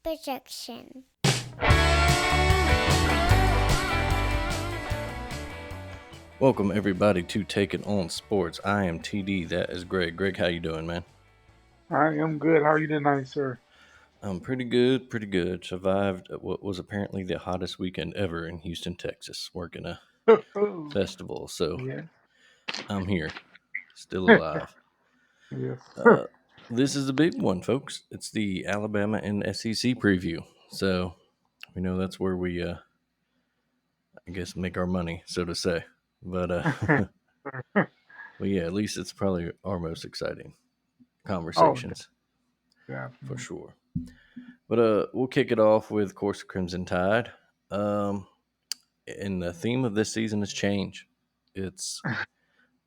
projection. Welcome everybody to Take It On Sports. I am TD. That is Greg. Greg, how you doing, man? I am good. How are you tonight, sir? I'm pretty good, pretty good. Survived what was apparently the hottest weekend ever in Houston, Texas, working a festival. So Yeah. I'm here, still alive. Yes. Uh, this is the big one, folks. It's the Alabama and SEC preview. So we know that's where we, I guess, make our money, so to say. But well, yeah, at least it's probably our most exciting Oh, conversations for definitely. sure. But we'll kick it off with, of course, Crimson Tide. Um, and the theme of this season is change. It's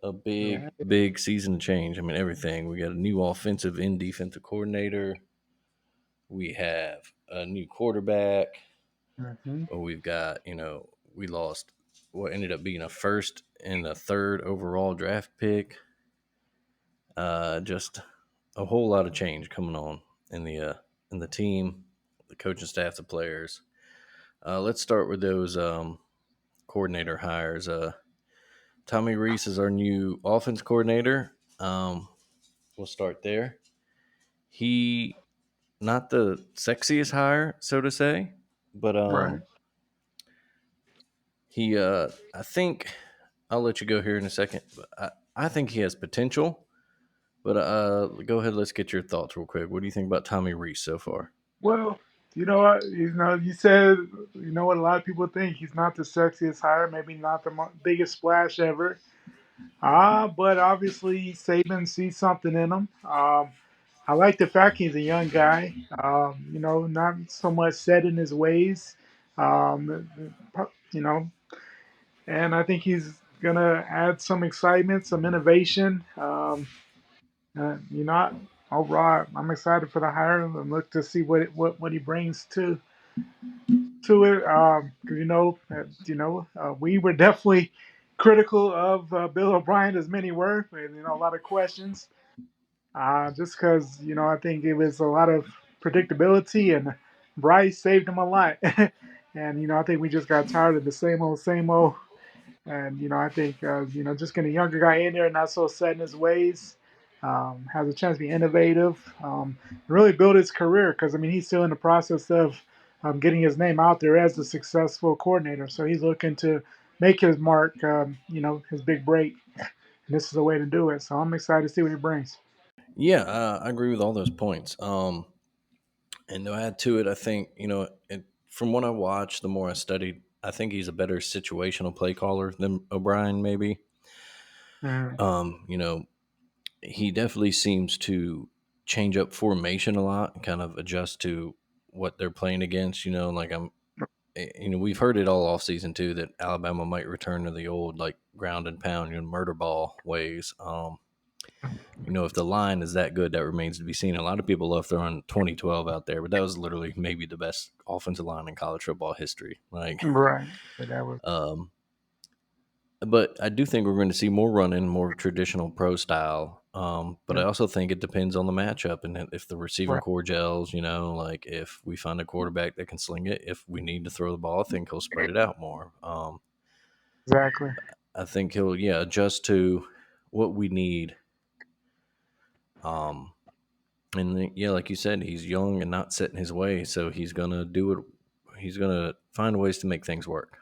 a big, Yeah. big season of change. I mean, everything. We got a new offensive and defensive coordinator. We have a new quarterback. Mm-hmm. We've got, we lost what ended up being a first and a third overall draft pick. Just a whole lot of change coming on in the team, the coaching staff, the players. Let's start with those coordinator hires. Tommy Reese is our new offense coordinator. We'll start there. He not the sexiest hire, so to say, but Right. he I think I'll let you go here in a second. But I think he has potential. But go ahead. Let's get your thoughts real quick. What do you think about Tommy Reese so far? Well, you know what? You said, what a lot of people think. He's not the sexiest hire, maybe not the biggest splash ever. But obviously Saban sees something in him. I like the fact he's a young guy. Not so much set in his ways. Um, you know, and I think he's gonna add some excitement, some innovation. Overall, I'm excited for the hire and look to see what he brings to it. Because we were definitely critical of Bill O'Brien, as many were, and a lot of questions. Just because I think it was a lot of predictability, and Bryce saved him a lot. And I think we just got tired of the same old. And I think just getting a younger guy in there, not so set in his ways, has a chance to be innovative, and really build his career. Because he's still in the process of getting his name out there as a successful coordinator. So he's looking to make his mark, his big break. And this is a way to do it. So I'm excited to see what he brings. Yeah, I agree with all those points. And to add to it, I think from what I watched, the more I studied, I think he's a better situational play caller than O'Brien. Maybe, Mm, um, you know, he definitely seems to change up formation a lot and kind of adjust to what they're playing against. We've heard it all off season too that Alabama might return to the old like ground and pound, murder ball ways. If the line is that good, that remains to be seen. A lot of people love throwing 2012 out there, but that was literally maybe the best offensive line in college football history. right. But that was Um, but I do think we're going to see more running, more traditional pro style. But I yeah, also think it depends on the matchup and if the receiving right. core gels, like if we find a quarterback that can sling it, if we need to throw the ball, I think he'll spread it out more. Exactly. I think he'll, adjust to what we need. Um, yeah, like you said, he's young and not set in his way, so he's gonna do it. He's gonna find ways to make things work.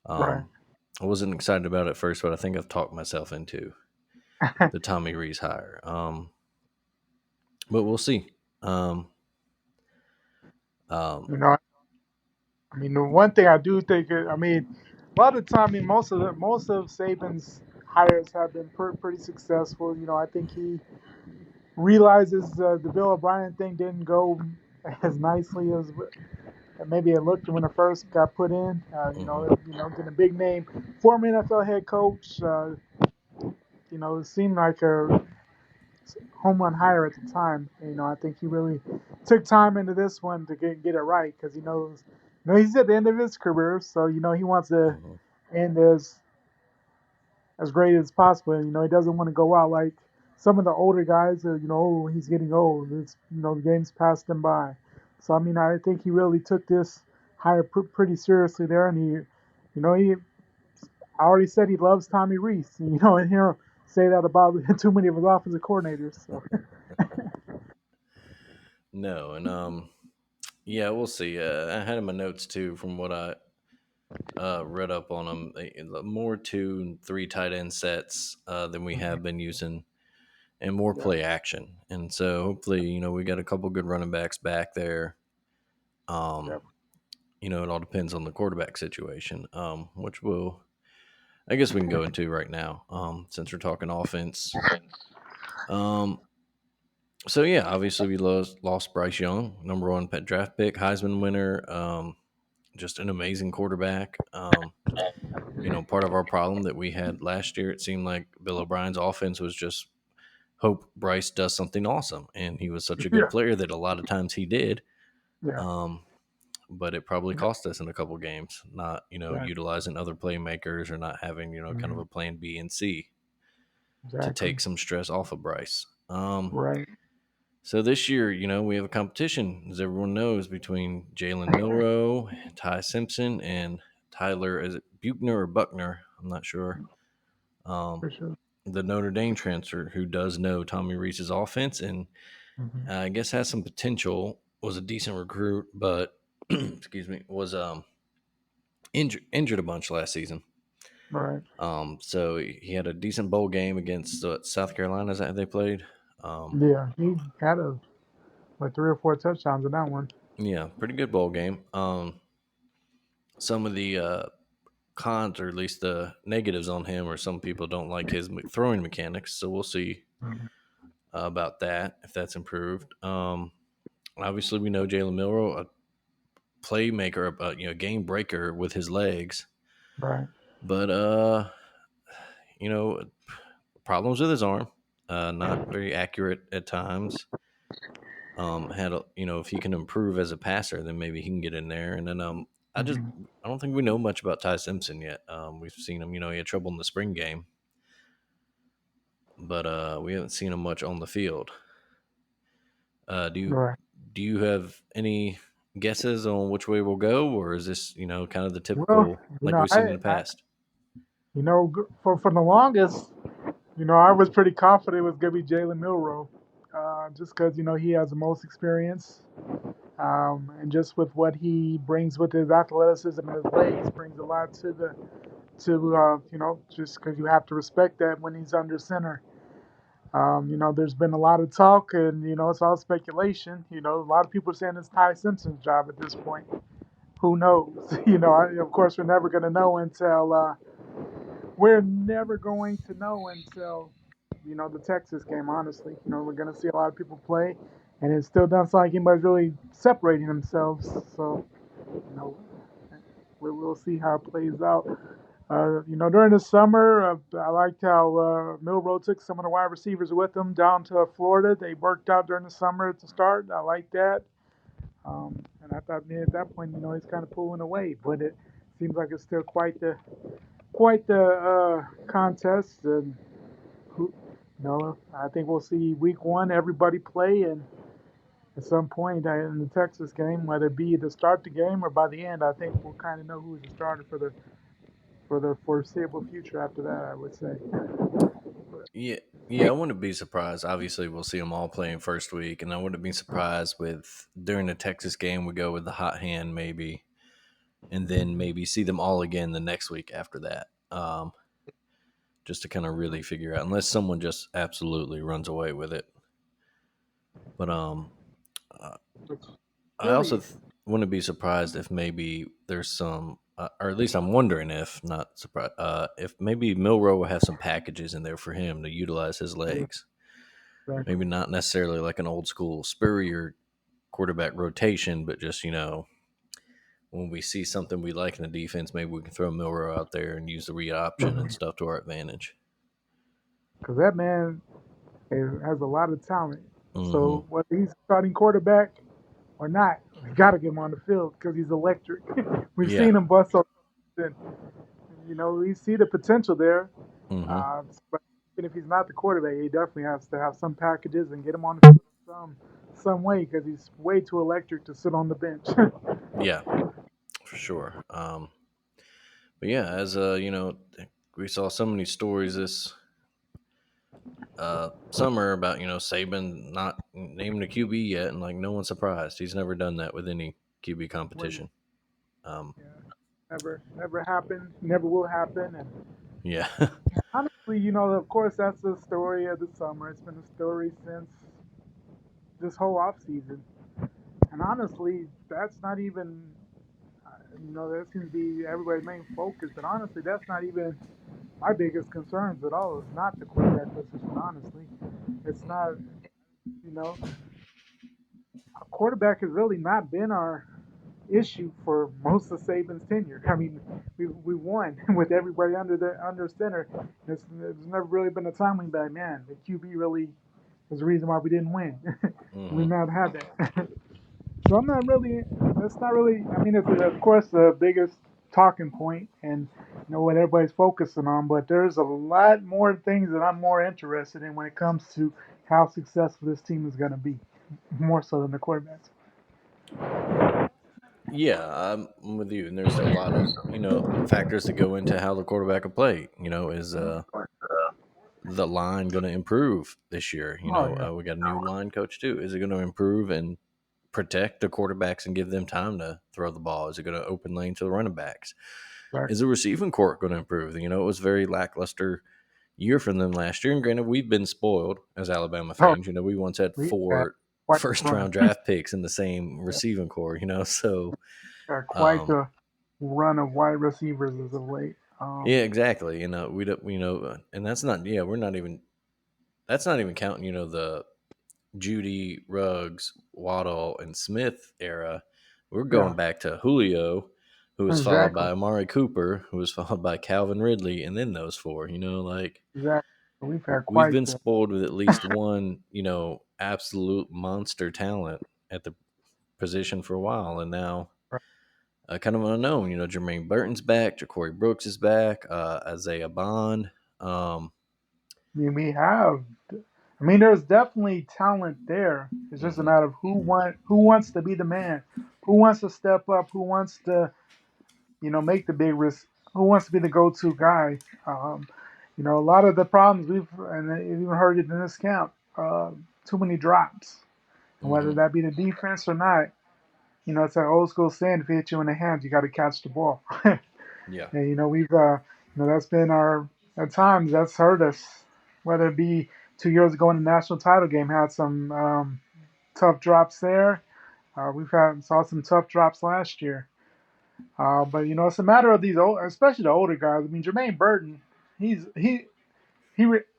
Right. Um, I wasn't excited about it at first, but I think I've talked myself into the Tommy Rees hire. But we'll see. Um, um, you know, the one thing I do think, a lot of the time, most of Saban's hires have been pretty successful. I think he realizes the Bill O'Brien thing didn't go as nicely as maybe it looked when it first got put in. mhm, Getting a big name former NFL head coach. It seemed like a home run hire at the time. I think he really took time into this one to get it right because he knows, he's at the end of his career, so he wants to mhm. end as great as possible. He doesn't want to go out like some of the older guys. Oh, he's getting old. The game's passed him by. So I mean, I think he really took this hire pretty seriously there, and he already said he loves Tommy Reese. And, and hear him say that about too many of his offensive coordinators. So No, and yeah, we'll see. I had in my notes too from what I read up on them. More 2 and 3 tight end sets than we have been using, and more yeah, play action. And so hopefully, we got a couple good running backs back there. Um, yeah, it all depends on the quarterback situation, which I guess we can go into right now, since we're talking offense. Um, so yeah, obviously we lost Bryce Young, number one pet draft pick, Heisman winner, just an amazing quarterback. Part of our problem that we had last year, it seemed like Bill O'Brien's offense was just hope Bryce does something awesome, and he was such a good yeah, player that a lot of times he did. yeah, Um, but it probably cost us in a couple games, not exactly, utilizing other playmakers or not having kind of hmm a plan B and C to exactly, take some stress off of Bryce. right, So this year, we have a competition, as everyone knows, between Jalen Milrow, Ty Simpson, and Tyler. Is it Buchner or Buckner? I'm not sure. Um, for sure. the Notre Dame transfer who does know Tommy Reese's offense and Hmm. I guess has some potential. Was a decent recruit, but excuse me, was injured a bunch last season. Right. So he had a decent bowl game against South Carolina. Is that how they played? Um, Yeah, he had like 3 or 4 touchdowns in that one. yeah, pretty good bowl game. Some of the cons, or at least the negatives on him, or some people don't like his throwing mechanics. So we'll see Mhm. about that if that's improved. Obviously, we know Jalen Milrow, a playmaker, game breaker with his legs, Right. but you know, problems with his arm. Not very accurate at times. If he can improve as a passer, then maybe he can get in there. And then Hmm. I don't think we know much about Ty Simpson yet. We've seen him, he had trouble in the spring game, but we haven't seen him much on the field. Right. Do you have any guesses on which way we'll go, or is this kind of the Well, typical like we've seen in the past? for the longest, I was pretty confident it was gonna be Jalen Milrow, just because he has the most experience, and just with what he brings with his athleticism and his legs, brings a lot to just because you have to respect that when he's under center. There's been a lot of talk, and it's all speculation. A lot of people are saying it's Ty Simpson's job at this point. Who knows? Of course, we're never going to know until the Texas game. Honestly, we're going to see a lot of people play, and it still doesn't sound like anybody's really separating themselves. So, you know, we'll see how it plays out. During the summer, I liked how Milrow took some of the wide receivers with him down to Florida. They worked out during the summer at the start. I like that. And I thought, man, at that point, he's kind of pulling away, but it seems like it's still quite the contest. And who, I think we'll see week one everybody play, and at some point in the Texas game, whether it be to start the game or by the end, I think we'll kind of know who's the starter for the foreseeable future after that, I would say. Yeah, yeah, I wouldn't be surprised. Obviously, we'll see them all playing first week, and I wouldn't be surprised with during the Texas game we go with the hot hand maybe, and then maybe see them all again the next week after that, just to kind of really figure out, unless someone just absolutely runs away with it. But uh, It's I also really wouldn't be surprised if maybe there's some, or at least I'm wondering if not surprised, if maybe Milrow will have some packages in there for him to utilize his legs. Maybe exactly not necessarily like an old school Spurrier quarterback rotation, but just when we see something we like in the defense, maybe we can throw Milrow out there and use the read option and stuff to our advantage. because that man has a lot of talent. Hmm. So whether he's starting quarterback or not, we got to get him on the field because he's electric. We've Yeah. seen him bust up, and we see the potential there. Hmm. But even if he's not the quarterback, he definitely has to have some packages and get him on the field some way because he's way too electric to sit on the bench. Yeah, for sure. But yeah, as we saw so many stories this summer about Saban not naming a QB yet, and like no one's surprised. He's never done that with any QB When competition. Um, yeah, never happened, never will happen. And yeah, honestly, of course, that's the story of the summer. It's been a story since this whole off season. And honestly, that's not even, that seems to be everybody's main focus. But honestly, that's not even my biggest concerns at all. It's not the quarterback position, honestly. It's not, you know, a quarterback has really not been our issue for most of Saban's tenure. I mean, we won with everybody under center. There's never really been a time when like, man, the QB really was the reason why we didn't win. hmm We've not had that. So I'm not really. That's not really. I mean, it's of course the biggest talking point, and what everybody's focusing on. But there's a lot more things that I'm more interested in when it comes to how successful this team is going to be, more so than the quarterbacks. yeah, I'm with you. And there's a lot of factors that go into how the quarterback will play. Is the line going to improve this year? Oh yeah, We got a new line coach too. Is it going to improve and protect the quarterbacks and give them time to throw the ball? Is it going to open lane to the running backs? Is exactly. the receiving court going to improve? It was very lackluster year from them last year. And granted, we've been spoiled as Alabama Oh, fans. We once had we had four quite first the run. round draft picks in the same receiving core. So Quite um, the run of wide receivers as of late. yeah, exactly. We don't, and that's not. Yeah, we're not even. That's not even counting. The Judy, Ruggs, Waddle, and Smith era. We're Yeah, going back to Julio, who was followed exactly, by Amari Cooper, who was followed by Calvin Ridley, and then those four. Like exactly. We've had we've quite been the. spoiled with at least one, absolute monster talent at the position for a while, and now kind of unknown. Jermaine Burton's back, Ja'Cory Brooks is back, Isaiah Bond. Um, I mean, we have. I mean, there's definitely talent there. It's just a mhm, matter of who wants to be the man, who wants to step up, who wants to make the big risk, who wants to be the go-to guy. A lot of the problems and I even heard it in this camp, too many drops, and whether mhm, that be the defense or not. It's an old school saying: if it hit you in the hands, you got to catch the ball. yeah, And we've that's been our at times that's hurt us. Whether it be 2 years ago in the national title game, had some tough drops there. We've had saw some tough drops last year. But it's a matter of these old, especially the older guys. I mean, Jermaine Burton, he's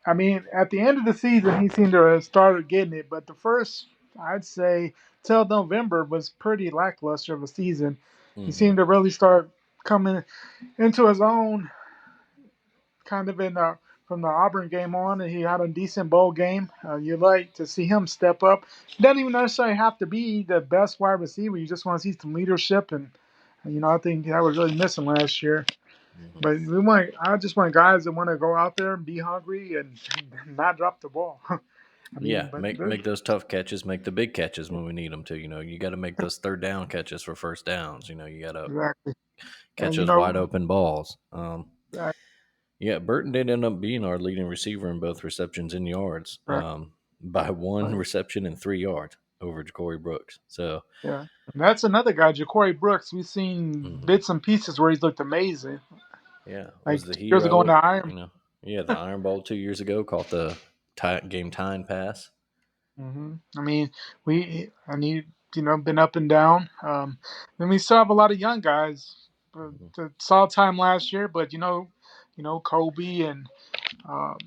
I mean, at the end of the season, he seemed to have started getting it, but the first, I'd say, till November was pretty lackluster of a season. He mhm, seemed to really start coming into his own kind of in the from the Auburn game on, and he had a decent bowl game. You like to see him step up. He doesn't even necessarily have to be the best wide receiver. You just want to see some leadership, and I think that was really missing last year. mhm. But I just want guys that want to go out there and be hungry and not drop the ball. I mean, Yeah, but make there's those tough catches, make the big catches when we need them to. You got to make those third down catches for first downs. You got to exactly, catch and those wide open balls. Yeah, Burton did end up being our leading receiver in both receptions and yards, right, by one right, reception and 3 yards over Ja'Cory Brooks. So, yeah. And that's another guy, Ja'Cory Brooks. We've seen mhm, bits and pieces where he's looked amazing. yeah, Like was the 2 years ago in hero. the Iron. Yeah, the Iron Bowl 2 years ago caught the game tying pass. I mean, I need been up and down. And we still have a lot of young guys. Mhm, The saw time last year, but Kobe and um,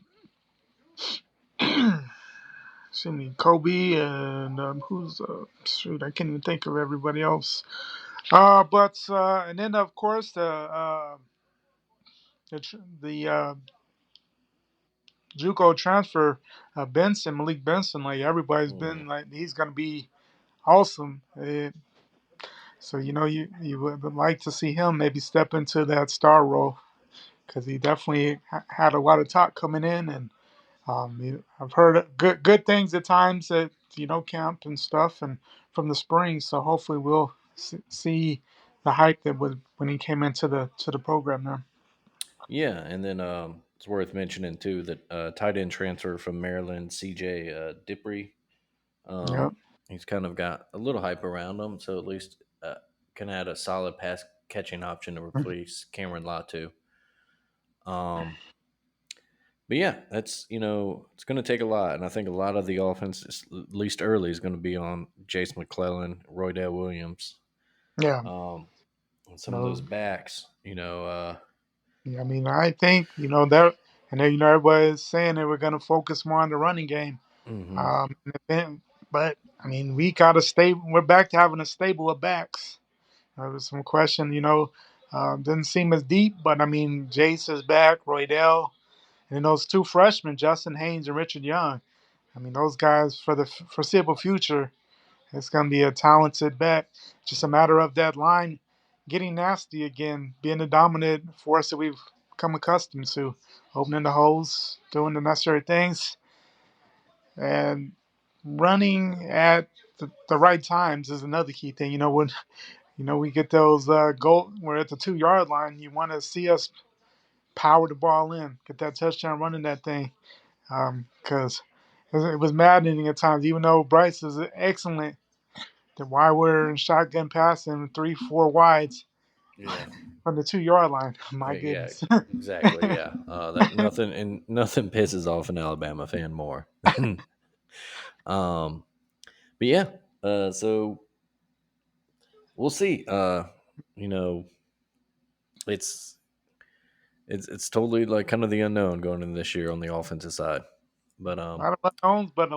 excuse me, Kobe and who's shoot, I can't even think of everybody else. But and then of course the JUCO transfer Malik Benson. Like everybody's mhm. been like he's gonna be awesome. So you would like to see him maybe step into that star role because he definitely had a lot of talk coming in, and I've heard good things at times that camp and stuff, and from the spring. So hopefully we'll see the hype that was when he came into the program there. Yeah, and then it's worth mentioning too that tight end transfer from Maryland, CJ Dippre. Yep. Um, he's kind of got a little hype around him, so at least can add a solid pass catching option to replace Cameron Latu. Um, but yeah, that's it's going to take a lot, and I think a lot of the offense, at least early, is going to be on Jace McClellan, Roydell Williams, Yeah. um, and some of those No. backs. Yeah, I mean, I think that, and then everybody's saying that we're going to focus more on the running game. Hmm. Um, but I mean, we got to stay. We're back to having a stable of backs. There was some question, didn't seem as deep, but I mean, Jace is back, Roydell, and then those two freshmen, Justin Haynes and Richard Young. I mean, those guys for the foreseeable future, it's going to be a talented back. Just a matter of that line getting nasty again, being the dominant force that we've come accustomed to, opening the holes, doing the necessary things, and running at the right times is another key thing. When we get those goal, we're at the 2 yard line. You want to see us power the ball in, get that touchdown running that thing, because it was maddening at times. Even though Bryce is excellent, then why we're in shotgun passing 3, 4 wides Yeah. from the 2 yard line? My Yeah, goodness. exactly. Yeah, that nothing pisses off an Alabama fan more. um, but yeah, so we'll see. You know, it's it's totally like kind of the unknown going in this year on the offensive side, but A lot of unknowns, but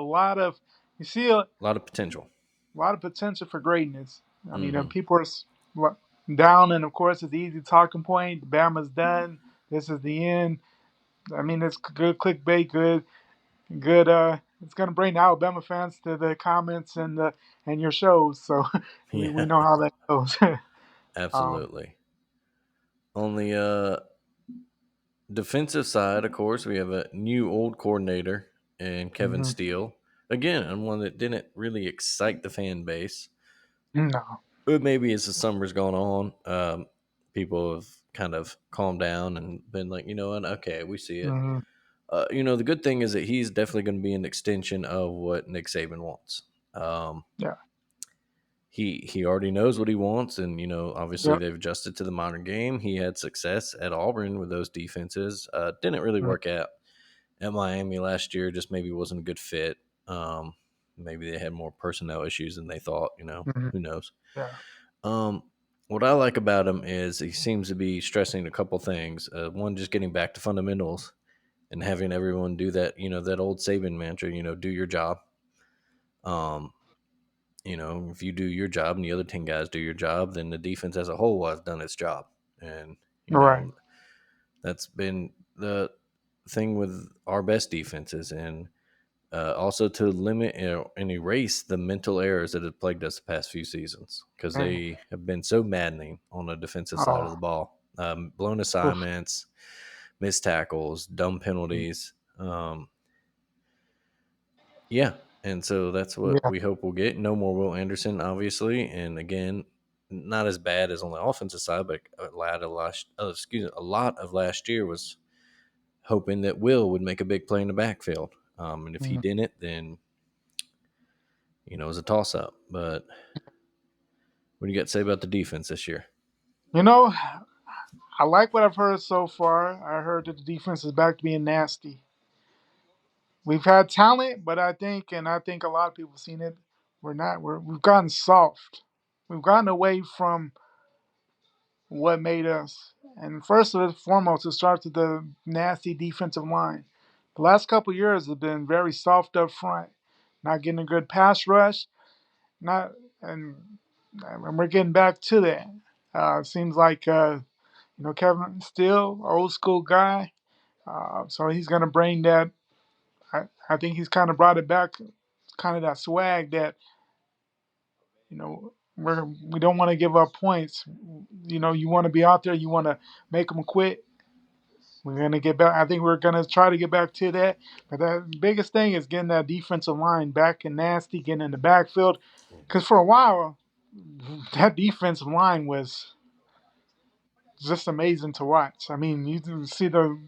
you see a a lot of potential. lot of potential for greatness. I mean, Hmm. people are down, and of course, it's the easy talking point. Bama's done. This is the end. I mean, it's good clickbait, good. It's gonna bring the Alabama fans to the comments and your shows, so we Yeah, know how that goes. um, absolutely. On the defensive side, of course, we have a new old coordinator and Kevin mhm. Steele. Again, and one that didn't really excite the fan base. No. But maybe as the summer's gone on, people have kind of calmed down and been like, you know what, okay, we see it. Hmm. The good thing is that he's definitely going to be an extension of what Nick Saban wants. Um, Yeah. he already knows what he wants, and obviously Yep. they've adjusted to the modern game. He had success at Auburn with those defenses. Didn't really work out at Miami last year. Just maybe wasn't a good fit. Maybe they had more personnel issues than they thought. Mm-hmm. Who knows? Yeah. Um, what I like about him is he seems to be stressing a couple things. One, just getting back to fundamentals and having everyone do that. That old Saban mantra. Do your job. Um, if you do your job and the other 10 guys do your job, then the defense as a whole has done its job. And Right. that's been the thing with our best defenses, and also to limit and erase the mental errors that have plagued us the past few seasons because Dang. they have been so maddening on the defensive side of Oh. the ball. Blown Oof. assignments, missed tackles, dumb penalties. Yeah, and so that's what Yeah. we hope we'll get. No more Will Anderson, obviously, and again, not as bad as on the offensive side, but a lot of last year was hoping that Will would make a big play in the backfield. And if he Mhm. didn't, then it was a toss up. But what do you got to say about the defense this year? You know, I like what I've heard so far. I heard that the defense is back to being nasty. We've had talent, but I think a lot of people have seen it. We've gotten soft. We've gotten away from what made us. And first and foremost, it starts with the nasty defensive line. The last couple of years have been very soft up front, not getting a good pass rush, not and, and we're getting back to that. It seems like Kevin Steele, old school guy, so he's going to bring that. I think he's kind of brought it back, kind of that swag that we don't want to give up points. You want to be out there, you want to make them quit. We're gonna get back. I think we're gonna try to get back to that. But the biggest thing is getting that defensive line back and nasty, getting in the backfield. Because for a while, that defensive line was just amazing to watch. I mean, you can see the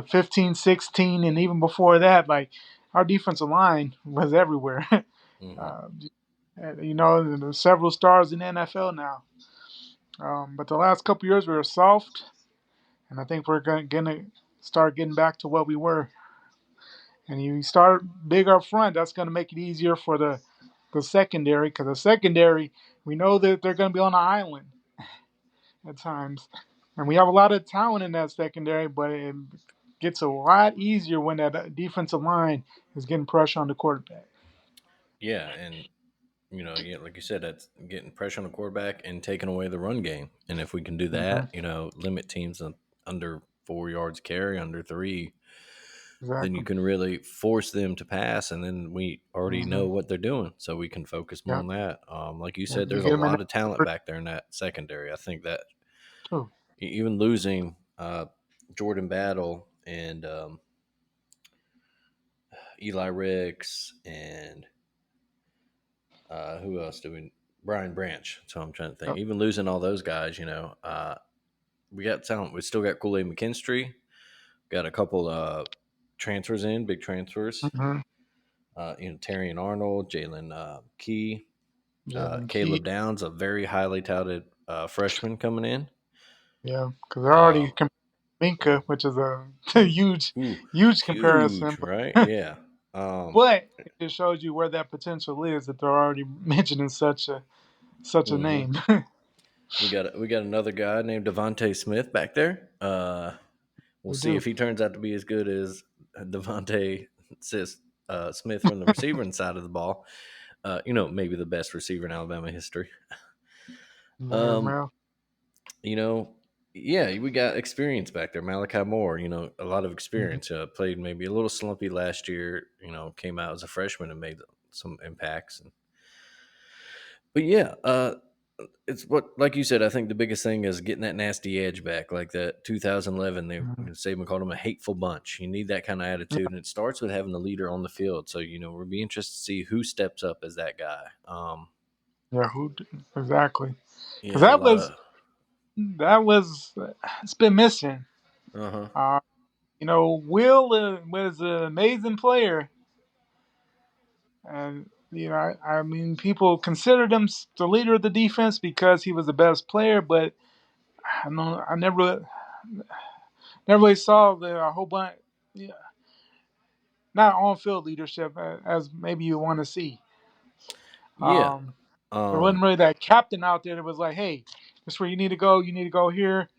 15, 16, and even before that, like our defensive line was everywhere. Hmm. uh, there's several stars in the NFL now. But the last couple years we were soft, and I think we're gonna start getting back to what we were. And you start big up front, that's gonna make it easier for the secondary because the secondary we know that they're gonna be on an island at times. And we have a lot of talent in that secondary, but it gets a lot easier when that defensive line is getting pressure on the quarterback. Yeah, and yeah, like you said, that's getting pressure on the quarterback and taking away the run game. And if we can do Hmm. that, limit teams under 4 yards carry, under three, then you Exactly. can really force them to pass, and then we already know Hmm. what they're doing, so we can focus more Yep. on that. Like you Yep. said, You there's a get them in lot of that talent coverage back there in that secondary. I think that too. even losing Jordan Battle and Eli Ricks and who else do we? Brian Branch. So I'm trying to think. Yep. Even losing all those guys, we got talent. We still got Kool Aid McKinstry. Got a couple transfers in, big transfers. Hmm. Terry and Arnold, Jalen Key, Jalen Key. Caleb Downs, a very highly touted freshman coming in. Yeah, because they're already Um, Minka, which is a huge, ooh, huge huge, comparison. right? But, Yeah. Um, but it just shows you where that potential is that they're already mentioning such a mhm. name. We got another guy named Devonte Smith back there. We'll We see do. if he turns out to be as good as Devonte Smith from the receiving side of the ball. Maybe the best receiver in Alabama history. Yeah, Um, well. you know, yeah, we got experience back there. Malachi Moore, a lot of Mhm. experience. Played maybe a little slumpy last year. Came out as a freshman and made some impacts. But yeah, it's what like you said. I think the biggest thing is getting that nasty edge back, like that 2011. Mhm. Saban called them a hateful bunch. You need that kind of attitude, and it starts with having the leader on the field. So we'll be interested to see who steps up as that guy. Yeah, exactly? Because Yeah, a lot of that was it's been missing. uh huh. Uh, Will was an amazing player, and I mean, people considered him the leader of the defense because he was the best player. But I never really saw a whole bunch, yeah, not on field leadership as maybe you want to see. Yeah. Um, there wasn't Um. really that captain out there that was like, "Hey, this is where you need to go. You need to go here."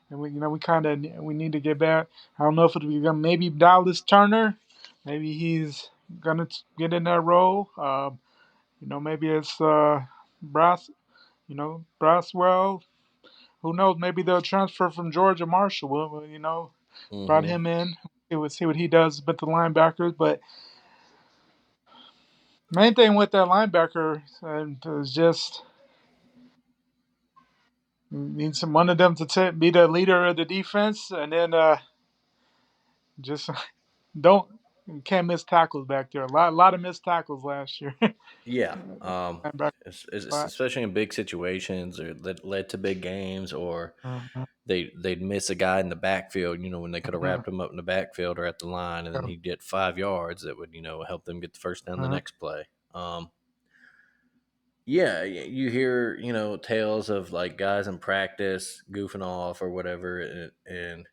And we kind of we need to get back. I don't know if it'll be maybe Dallas Turner. Maybe he's gonna get in that role. Maybe it's Brass. Braswell. Who knows? Maybe they'll transfer from Georgia Marshall. Brought Mhm. him in. See what he does with the linebackers. But main thing with that linebacker is just need some one of them to be the leader of the defense, and then just don't can't miss tackles back there. A lot of missed tackles last year. Yeah. Linebacker spot. Especially in big situations or that led to big games, or Mhm. they'd miss a guy in the backfield, when they could have Yeah. wrapped him up in the backfield or at the line, and then Yeah. he'd get 5 yards that would, help them get the first down the Mhm. next play. Yeah, you hear, tales of like guys in practice goofing off or whatever, and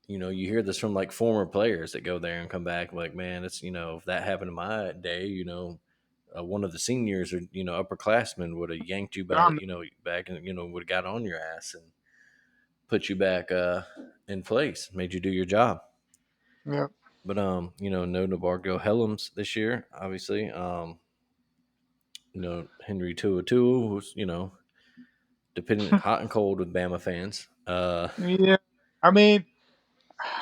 you hear this from like former players that go there and come back like, man, it's if that happened in my day, one of the seniors or upperclassmen would have yanked you by Down back and would have got on your ass and put you back in place, made you do your job. there. Yeah. But no Nabargo Helms this year, obviously. Henry Tua who's depending hot and cold with Bama fans. Yeah. I mean,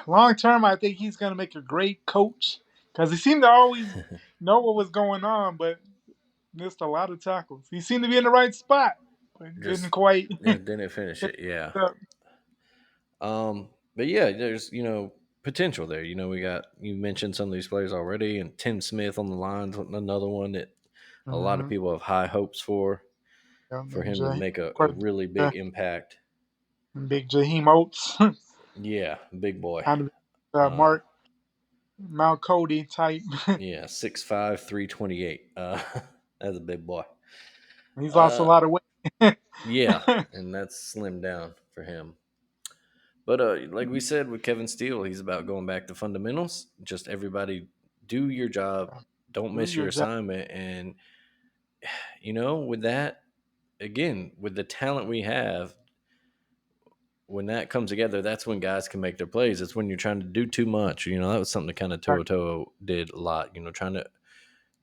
long term, I think he's gonna make a great coach because he seemed to always know what was going on, but missed a lot of tackles. He seemed to be in the right spot, but didn't Just quite didn't finish hit it. Yeah. it up. But yeah, there's potential there. We got you mentioned some of these players already, and Tim Smith on the lines, another one that a lot of Mm-hmm. people have high hopes Yeah, for and him to Jay, make a quite really a big impact. big Jaheim Oates Yeah, big boy. and Uh, Mark Mount Cody type. yeah, 6'5", 328. That's a big boy. He's lost a Uh, lot of weight. yeah, and that's slimmed down for him. But like we said with Kevin Steele, he's about going back to fundamentals. Just everybody do your job, don't Do miss your your job. assignment, and with that, again, with the talent we have, when that comes together, that's when guys can make their plays. It's when you're trying to do too much. That was something that kind of Toa did a lot. Trying to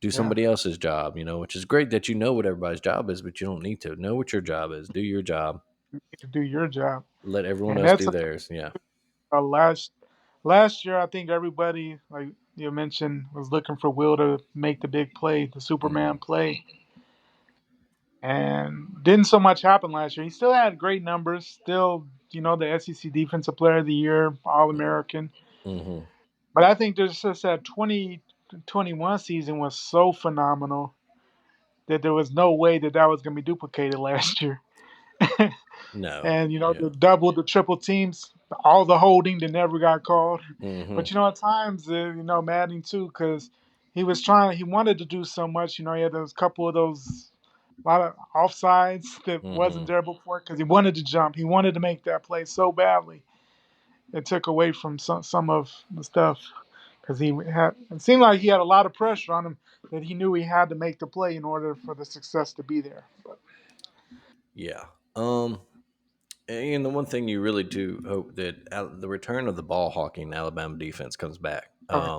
do Yeah, somebody else's job. Which is great that you know what everybody's job is, but you don't need to know what your job is. Do your job. you need to do your job, Let everyone and else that's do theirs. Yeah. last year. I think everybody, like you mentioned, was looking for Will to make the big play, the Hmm. Superman play, and didn't so much happen last year. He still had great numbers, still the SEC Defensive Player of the Year, All American. Hmm. But I think there's just that 2021 season was so phenomenal that there was no way that was going to be duplicated last year. No. And Yeah. the double, the triple teams, all the holding that never got called. Hmm. But at times, Madden too, because he wanted to do so much. He had those couple of those a lot of offsides that wasn't Hmm. there before because he wanted to jump. He wanted to make that play so badly. It took away from some of the stuff because it seemed like he had a lot of pressure on him that he knew he had to make the play in order for the success to be there. But, Yeah. Um. And the one thing you really do hope that the return of the ball hawking Alabama defense comes back. oh,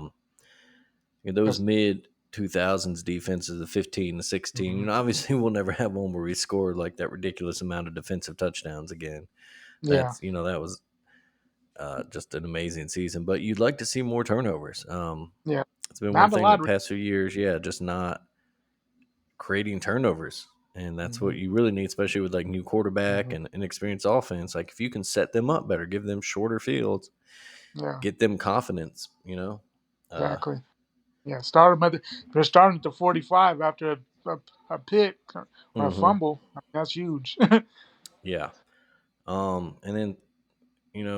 Those yes, mid 2000s defenses, the 15, the 16. hmm Obviously, we'll never have one where we scored like that ridiculous amount of defensive touchdowns again. yeah, That was just an amazing season. But you'd like to see more turnovers. yeah, It's been one not a thing the lot. past few years, yeah, just not creating turnovers. And that's what Mm-hmm, you really need, especially with like new quarterback hmm and an experienced offense. Like if you can set them up better, give them shorter fields, Yeah, get them confidence. Uh, exactly. Yeah, they're starting at the 45 after a pick or a hmm. fumble. That's huge. Yeah. And then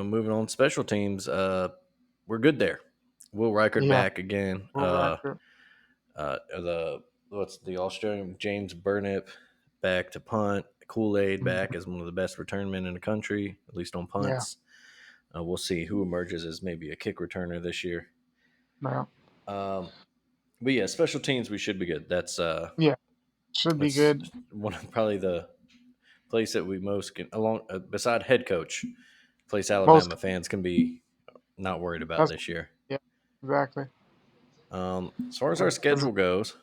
moving on special teams, we're good there. Will Reichert Yeah, back again. Will Riker. The what's the Australian James Burnip back to punt. Kool Aid back Mhm. as one of the best return men in the country, at least on Yeah, punts. We'll see who emerges as maybe a kick returner this year. yeah, Um, but yeah, special teams we should be good. yeah. Should be That's good. one of probably the place that we most can along beside head coach place Most Alabama fans can be not worried about that's this year. yeah, exactly. As far as our 'Cause- schedule goes,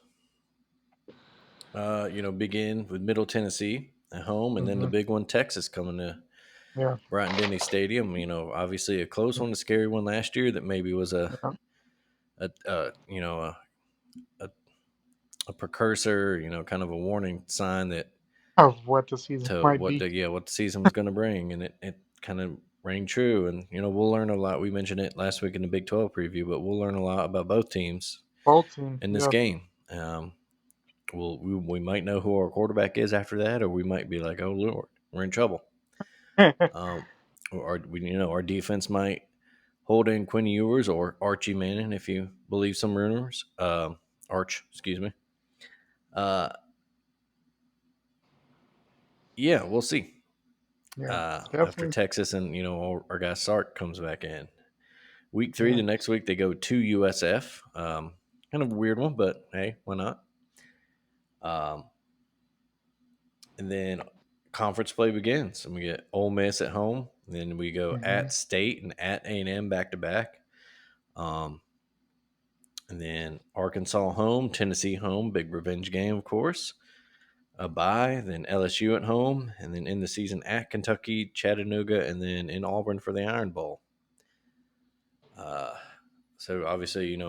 begin with Middle Tennessee at home, and then the mhm, big one, Texas, coming to yeah, Bryant Denny Stadium. Obviously a close one, a scary one last year that maybe was yeah. a a, a precursor, kind of a warning sign that Of what the season to might be. what the season was going to bring, and it kind of rang true. And we'll learn a lot. We mentioned it last week in the Big 12 preview, but we'll learn a lot about both teams Both teams, in this yeah. game. We might know who our quarterback is after that, or we might be like, oh Lord, we're in trouble. Um, our defense might hold in Quinn Ewers or Archie Manning, if you believe some rumors. Arch, excuse me. Uh, yeah, we'll see. Yeah, After definitely. Texas and our guy Sark comes back in week three, Yeah, the next week they go to USF. Kind of a weird one, but hey, why not? Um, and then conference play begins, and we get Ole Miss at home. And then we go hmm at State and at A&M back to back. Um, and then Arkansas home, Tennessee home, big revenge game, of course. A bye, then LSU at home, and then in the season at Kentucky, Chattanooga, and then in Auburn for the Iron Bowl. Uh, so obviously,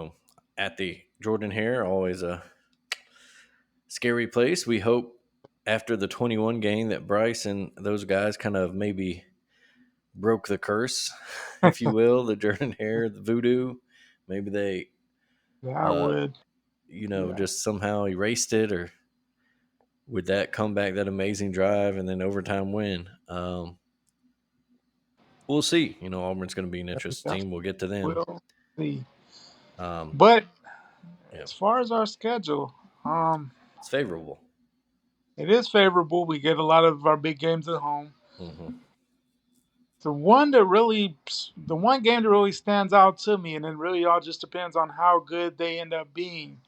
at the Jordan Hare, always a scary place. We hope after the 21 game that Bryce and those guys kind of maybe broke the curse, if you will, the Jordan Hare, the voodoo. Maybe they, That uh, would, yeah, just somehow erased it, or with that comeback, that amazing drive, and then overtime win. We'll see. Auburn's going to be an we interesting definitely team. We'll get to them. will see. Um, But yeah, as far as our schedule, um, it's favorable. it is favorable. We get a lot of our big games at home. Hmm. The one game that really stands out to me, and it really all just depends on how good they end up being,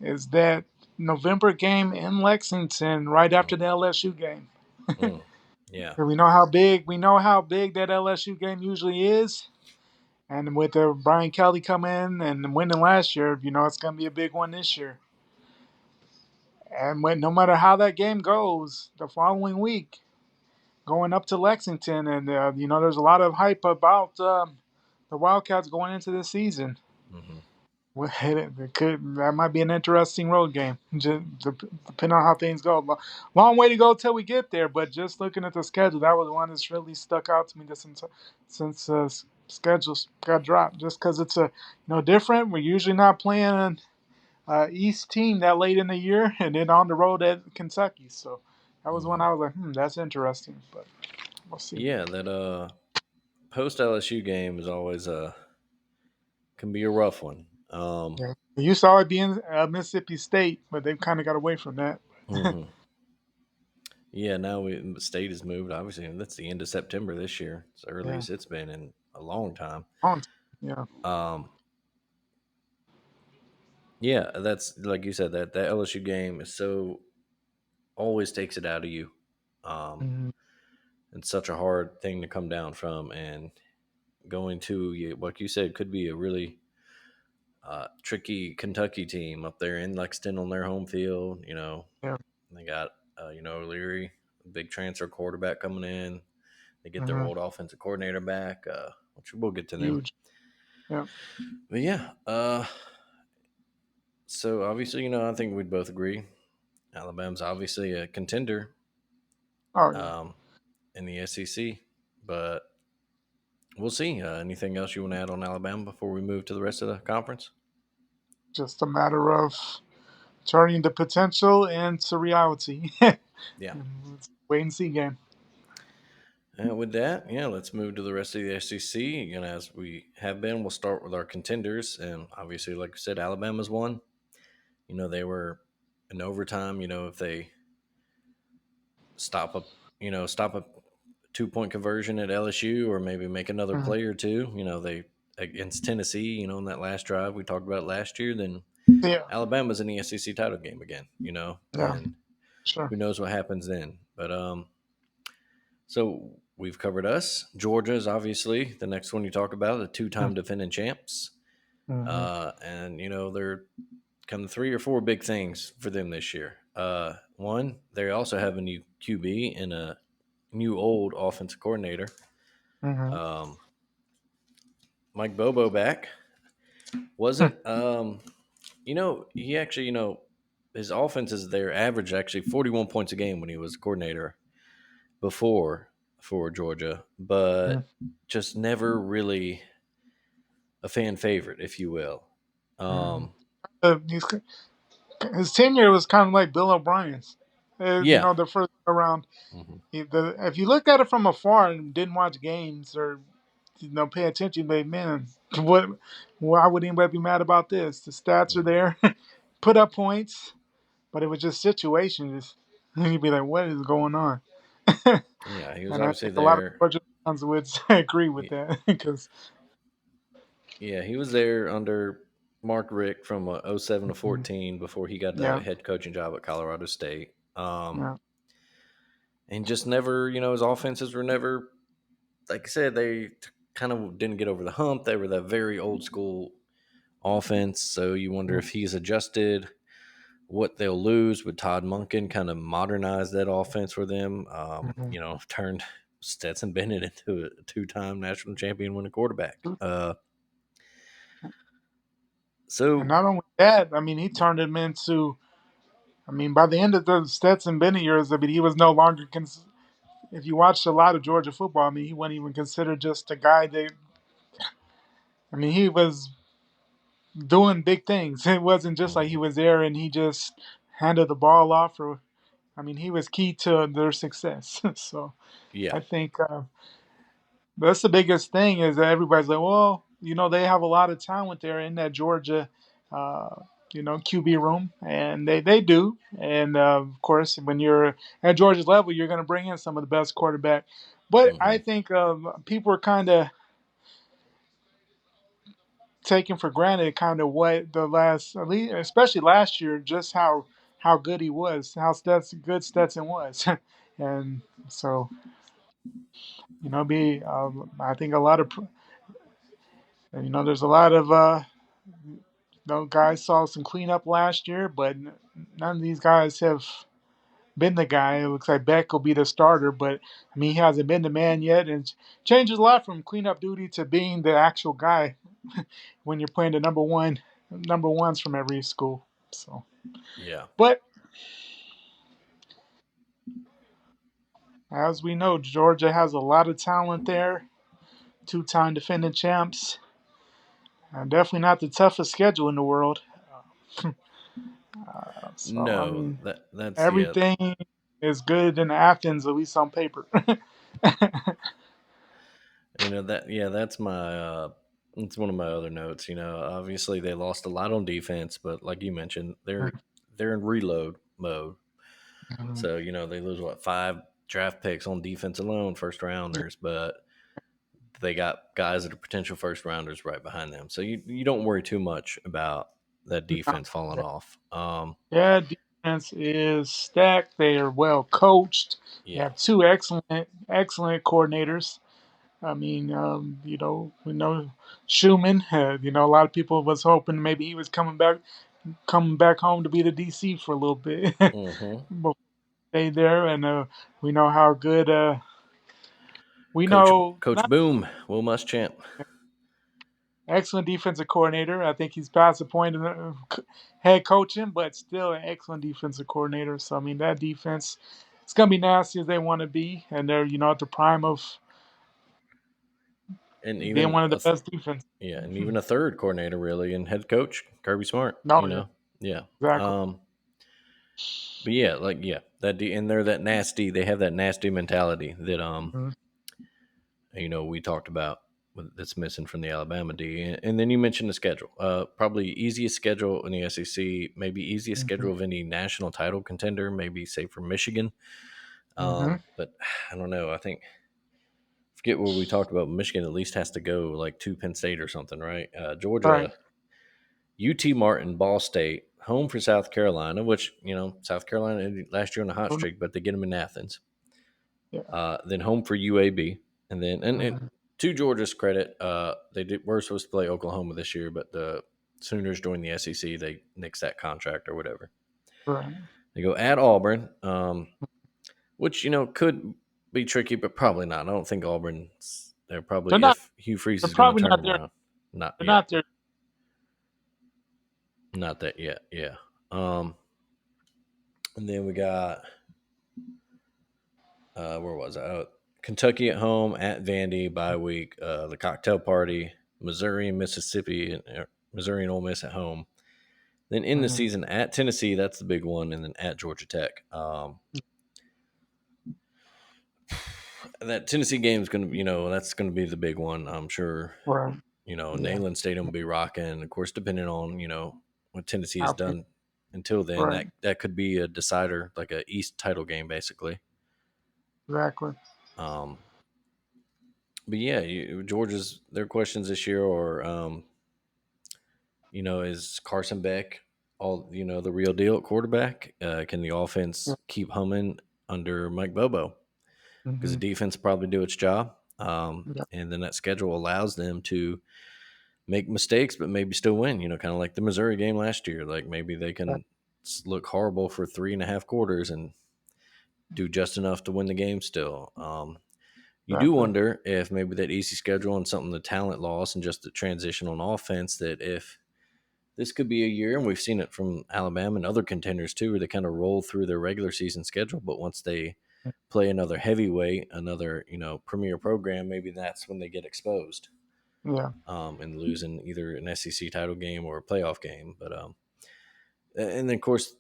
is that November game in Lexington right Mm, after the LSU game. mm, yeah. We know how big that LSU game usually is, and with Brian Kelly coming in and winning last year, it's going to be a big one this year. And no matter how that game goes, the following week, going up to Lexington, and there's a lot of hype about the Wildcats going into this season. Hmm. Well, that might be an interesting road game, just depending on how things go. Long way to go till we get there, but just looking at the schedule, that was one that's really stuck out to me since schedules got dropped. Just because it's different. We're usually not playing an East team that late in the year, and then on the road at Kentucky. So that was when Hmm. I was like, that's interesting. But we'll see. Yeah, that post LSU game is always can be a rough one. Yeah, you saw it being Mississippi State, but they've kind of got away from that. Hmm. Yeah, now state has moved. Obviously, and that's the end of September this year. It's the Yeah. earliest it's been in a long time. On. Yeah. Um, yeah, that's like you said, that LSU game is so always takes it out of you. Um, Mhm. it's such a hard thing to come down from, and going to like you said, could be a really tricky Kentucky team up there in Lexington on their home field. Yeah. They got O'Leary, big transfer quarterback coming in. They get their Hmm. old offensive coordinator back, which we'll get to them. Huge. Yeah. But yeah, so obviously, I think we'd both agree Alabama's obviously a contender Oh yeah. um, in the SEC, but we'll see. Anything else you want to add on Alabama before we move to the rest of the conference? Just a matter of turning the potential into reality. Yeah. It's a wait and see game. And with that, yeah, let's move to the rest of the SEC. As we have been, we'll start with our contenders, and obviously, like I said, Alabama's one. They were in overtime. If they stop a stop a 2-point conversion at LSU, or maybe make another Mhm. play or two, they against Tennessee, in that last drive we talked about last year, then Yeah. Alabama's in the SEC title game again, Yeah. and Sure. who knows what happens then. But so we've covered us. Georgia is obviously the next one you talk about, the two-time defending champs. Mm-hmm. And they're kind of three or four big things for them this year. One, they also have a new QB and a new old offensive coordinator. Mm-hmm. Um, Mike Bobo back wasn't. He actually, his offenses there averaged actually 41 points a game when he was coordinator before for Georgia, but just never really a fan favorite, if you will. Mm-hmm. Um, His tenure was kind of like Bill O'Brien's. yeah. The first round. Hmm. If you looked at it from afar and didn't watch games or pay attention, you like, man, what? Why would anybody be mad about this? The stats are Hmm. there, put up points, but it was just situations, and you'd be like, what is going on? Yeah, he was And I obviously think a lot of there. Georgia fans would agree with He- that because, Yeah, he was there under Mark Rick from 07 to 14 before he got the yeah, head coaching job at Colorado State. yeah, And just never, his offenses were never, like I said, they kind of didn't get over the hump. They were that very old school offense. So you wonder yeah, if he's adjusted, what they'll lose. With Todd Munkin kind of modernize that offense for them. mhm. Turned Stetson Bennett into a two-time national champion winning quarterback. And So not only that, I mean, he turned him into. I mean, by the end of the Stetson Bennett years, I mean, he was no longer if you watched a lot of Georgia football, I mean, he wasn't even considered just a guy that. I mean, he was doing big things. It wasn't just like he Mhm. was there and he just handed the ball off. Or I mean, he was key to their success. So Yeah. I think that's the biggest thing is that everybody's like, well, they have a lot of talent there in that Georgia, uh, QB room, and they do. And of course, when you're at Georgia's level, you're going to bring in some of the best quarterback. But I Hmm. think people are kind of taking for granted kind of what the last, at least, especially last year, just how good he was, how good Stetson was, and so be I think a lot of there's a lot of guys saw some cleanup last year, but none of these guys have been the guy. It looks like Beck will be the starter, but I mean he hasn't been the man yet, and it changes a lot from cleanup duty to being the actual guy when you're playing the number ones from every school. So, Yeah. but as we know, Georgia has a lot of talent there. Two-time defending champs. Definitely not the toughest schedule in the world. So I No, mean, that's yeah. everything is good in Athens, at least on paper. That yeah, that's my it's one of my other notes. Obviously they lost a lot on defense, but like you mentioned, they're in reload mode. So, they lose what, five draft picks on defense alone, first rounders, but they got guys that are potential first rounders right behind them. So you don't worry too much about that defense falling off. Yeah, defense is stacked. They are well coached. They Yeah. have two excellent coordinators. I mean, we know Schumann. A lot of people was hoping maybe he was coming back home to be the DC for a little bit. Hmm. But stay there, and we know how good. We Coach know Coach not Boom, Will Muschamp. excellent defensive coordinator. I think he's past the point of head coaching, but still an excellent defensive coordinator. So I mean, that defense, it's gonna be nasty as they want to be, and they're at the prime of And being even one of the best defenses. yeah, and even a third coordinator really, and head coach Kirby Smart. No, yeah, Yeah. exactly. Um, but yeah, and they're that nasty. They have that nasty mentality that Mhm. we talked about that's missing from the Alabama D. And then you mentioned the schedule. Probably easiest schedule in the SEC, maybe easiest Mhm. schedule of any national title contender, maybe say for Michigan. Mhm. But I don't know. I think forget what we talked about. Michigan at least has to go like to Penn State or something, right? Right. Georgia, UT Martin, Ball State, home for South Carolina, which South Carolina ended last year on a hot streak, but they get them in Athens. Yeah. Then home for UAB, and then and Mhm. to Georgia's credit, were supposed to play Oklahoma this year, but the Sooners joined the SEC. They nixed that contract or whatever. Right. They go at Auburn, which could be tricky, but probably not. I don't think Auburn's. They're They're probably not. if Hugh Freeze They're is going to probably turn not them there. around. Not They're yet. not there. Not that yet. Yeah. Um, and then we got where was I? Kentucky at home, at Vandy, bye week, the cocktail party, Missouri and Mississippi, Missouri and Ole Miss at home. Then in the Mhm. season at Tennessee, that's the big one, and then at Georgia Tech. That Tennessee game is going to, that's going to be the big one. I'm sure. Right. Yeah. Neyland Stadium will be rocking. Of course, depending on what Tennessee has How, done until then, right. that could be a decider, like a East title game, basically. Exactly. Um, but yeah, Georgia's their questions this year are, is Carson Beck all the real deal at quarterback? Can the offense Yeah. keep humming under Mike Bobo? Because the Mhm. defense probably do its job, Yeah. and then that schedule allows them to make mistakes, but maybe still win. Kind of like the Missouri game last year. Like maybe they can look horrible for 3.5 quarters and do just enough to win the game still. You do Exactly. wonder if maybe that easy schedule and something the talent loss and just the transition on offense, that if this could be a year, and we've seen it from Alabama and other contenders too, where they kind of roll through their regular season schedule, but once they play another heavyweight, another premier program, maybe that's when they get exposed, Yeah. and losing either an SEC title game or a playoff game. But and then of course,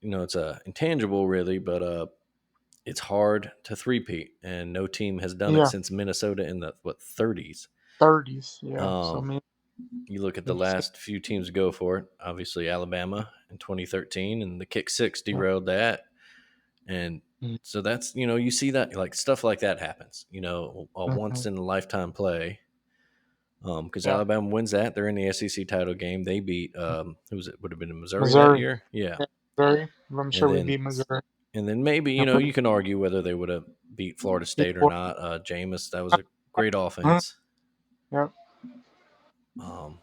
it's a intangible really, but it's hard to three-peat, and no team has done it Yeah. since Minnesota in the 30s. 30s. Yeah. So I Um, mean, you look at the it's, last few teams to go for it. Obviously, Alabama in 2013, and the kick six yeah. derailed that. And so that's you see that like stuff like that happens. A Mm-hmm. once in a lifetime play. Because Yeah. Alabama wins that, they're in the SEC title game. They beat who was it? Would have been in Missouri that Missouri. year. Yeah, Yeah, Missouri. I'm and sure we then beat Missouri. maybe Yeah, you can argue whether they would have beat Florida State or before. not. Jameis, that was a great Mhm. offense. Yeah. Um,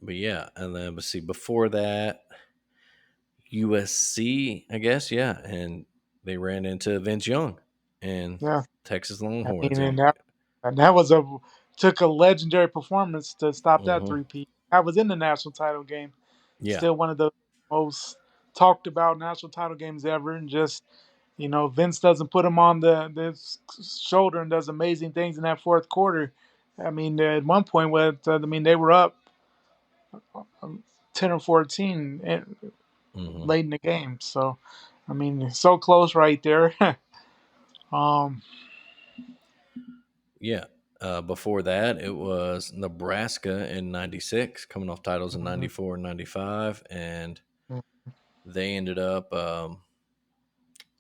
but yeah, and then let's see before that, USC, I guess, yeah, and they ran into Vince Young and Yeah. Texas I Longhorns, mean, and and that was a took a legendary performance to stop that mhm, three-peat. I was in the national title game. yeah, Still one of the most talked about national title games ever, and just Vince doesn't put him on the shoulder and does amazing things in that fourth quarter. I mean, at one point, they were up 10 or 14 hmm, late in the game. So, I mean, so close right there. um, yeah. Before that, it was Nebraska in '96, coming off titles in mhm. '94 and '95, and they ended up.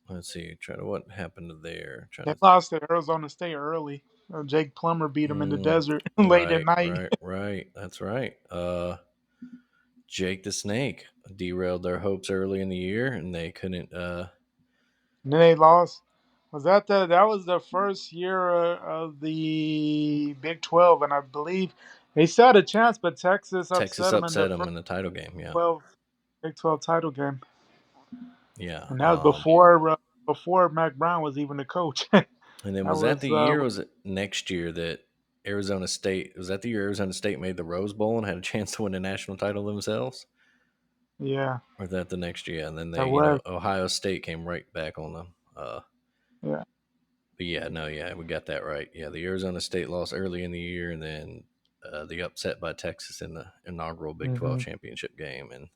Let's see, try to what happened to there. Trying They to lost to Arizona State early. Jake Plummer beat them in the desert late at right, night. right, right. That's right. Jake the Snake derailed their hopes early in the year, and they couldn't. And then they lost. That was the first year of the Big 12, and I believe they still had a chance, but Texas Texas upset them in the upset them first in the title game. Yeah, 12 Big 12 title game, yeah. and that was before Mac Brown was even the coach. that And then was that was the year? Was it next year that Arizona State? Was that the year Arizona State made the Rose Bowl and had a chance to win a national title themselves? yeah, Or that the next year? And then that they, was Ohio State came right back on them. yeah. But yeah, no, yeah, we got that right. Yeah, the Arizona State lost early in the year, and then the upset by Texas in the inaugural Big 12 Hmm. championship game, and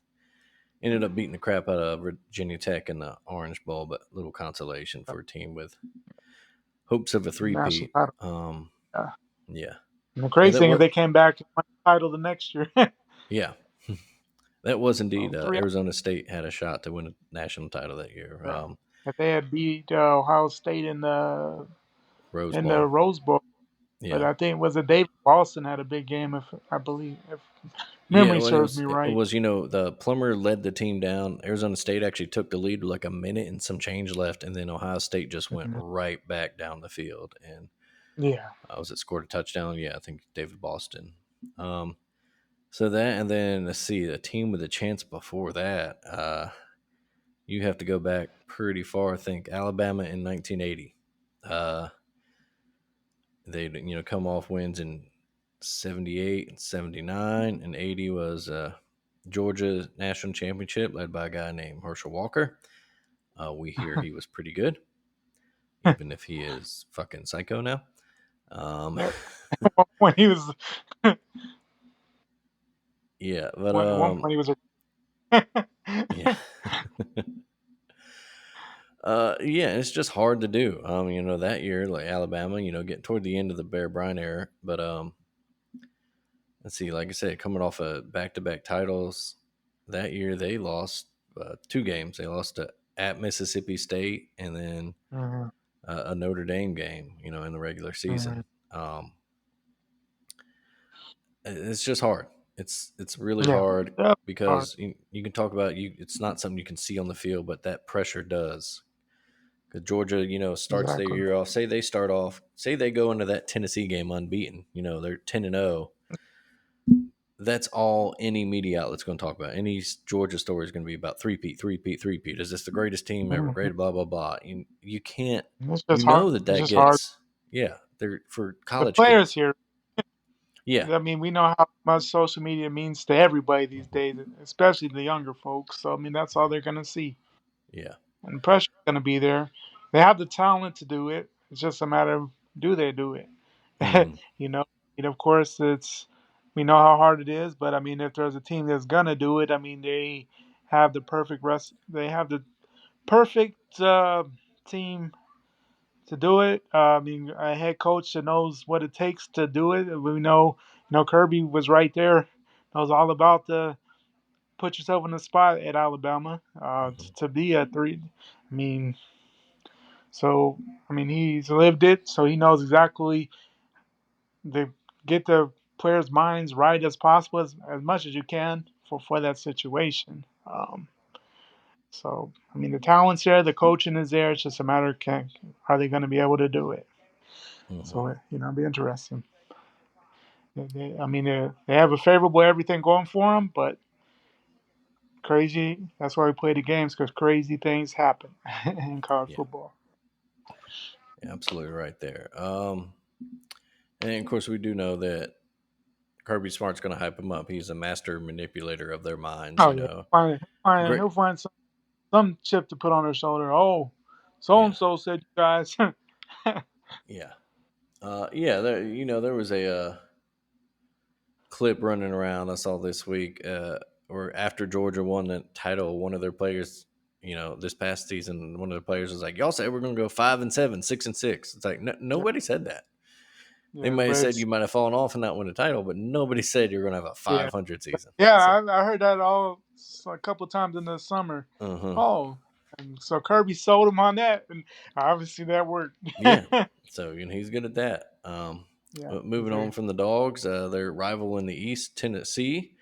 ended up beating the crap out of Virginia Tech in the Orange Bowl, but little consolation for a team with hopes of a National three-peat. title. Um, Yeah. yeah, And the yeah, crazy that thing is was they came back and won the title the next year. yeah, that was indeed. Three. Arizona State had a shot to win a national title that year. Yeah. If they had beat Ohio State Rose in the Bowl. Rose Bowl, but Yeah, I think was it David Boston had a big game, if I believe, if yeah. memory Well, serves me it right. was the Plummer led the team down. Arizona State actually took the lead with like a minute and some change left, and then Ohio State just went Mhm. right back down the field, and Yeah. was it scored a touchdown? Yeah, I think David Boston. Um, so that, and then let's see, the team with a chance before that. You have to go back pretty far. I think Alabama in 1980. Uh, they come off wins in 78 and 79, and 80 was Georgia national championship led by a guy named Herschel Walker. We hear he was pretty good, even if he is fucking psycho now. Um, Yep. When he was yeah, but at one point he was yeah. Yeah, it's just hard to do. That year, like Alabama, getting toward the end of the Bear Bryant era. But let's see, like I said, coming off of back-to-back titles that year, they lost two games. They lost at Mississippi State, and then Mhm. a Notre Dame game. In the regular Mhm. season. It's just hard. It's really Yeah. hard Yeah. because you can talk about you. It's not something you can see on the field, but that pressure does. Because Georgia, starts their Exactly. year off. Say they start off. Say they go into that Tennessee game unbeaten. They're 10-0. That's all any media outlet's going to talk about. Any Georgia story is going to be about three-peat, three-peat, three-peat. Is this the greatest team ever? Mhm. Great, blah blah blah. You can't. It's You just hard. know that It's that just hard. gets yeah. They're for The college players kids. here. Yeah, I mean, we know how much social media means to everybody these days, especially the younger folks. So I mean, that's all they're gonna see, yeah, and pressure's gonna be there. they have the talent to do it. It's just a matter of do they do it. Hmm. you know, and of course it's we know how hard it is, but I mean, if there's a team that's gonna do it, I mean, they have the perfect rest. They have the perfect team to do it. I mean, a head coach that knows what it takes to do it. We know, Kirby was right there. Knows all about the put yourself in the spot at Alabama Hmm. to be a three. I mean, so I mean he's lived it, so he knows exactly to get the players' minds right as possible as much as you can for that situation. So I mean the talent's there, the coaching is there. It's just a matter of are they going to be able to do it? Hmm. So it'll be interesting. I mean they have a favorable everything going for them, but crazy. That's why we play the games because crazy things happen in college Yeah, football. absolutely right there. And of course, we do know that Kirby Smart's going to hype them up. He's a master manipulator of their minds. Oh You yeah, know, great. he'll find some chip to put on their shoulder. Oh, so and Yeah, so said you guys. yeah, yeah. There was a clip running around I saw this week, where after Georgia won the title, one of their players, this past season, one of the players was like, "Y'all said we're going to go 5-7, 6-6." It's like yeah, nobody said that. They yeah, may have but said it's you might have fallen off and not win a title, but nobody said you're going to have a yeah, 500 season. yeah. So, I heard that all a couple times in the summer. uh huh, Oh, and so Kirby sold him on that, and obviously that worked. yeah. So he's good at that. Yeah, But he's moving on very from the Dogs, their rival in the East, Tennessee.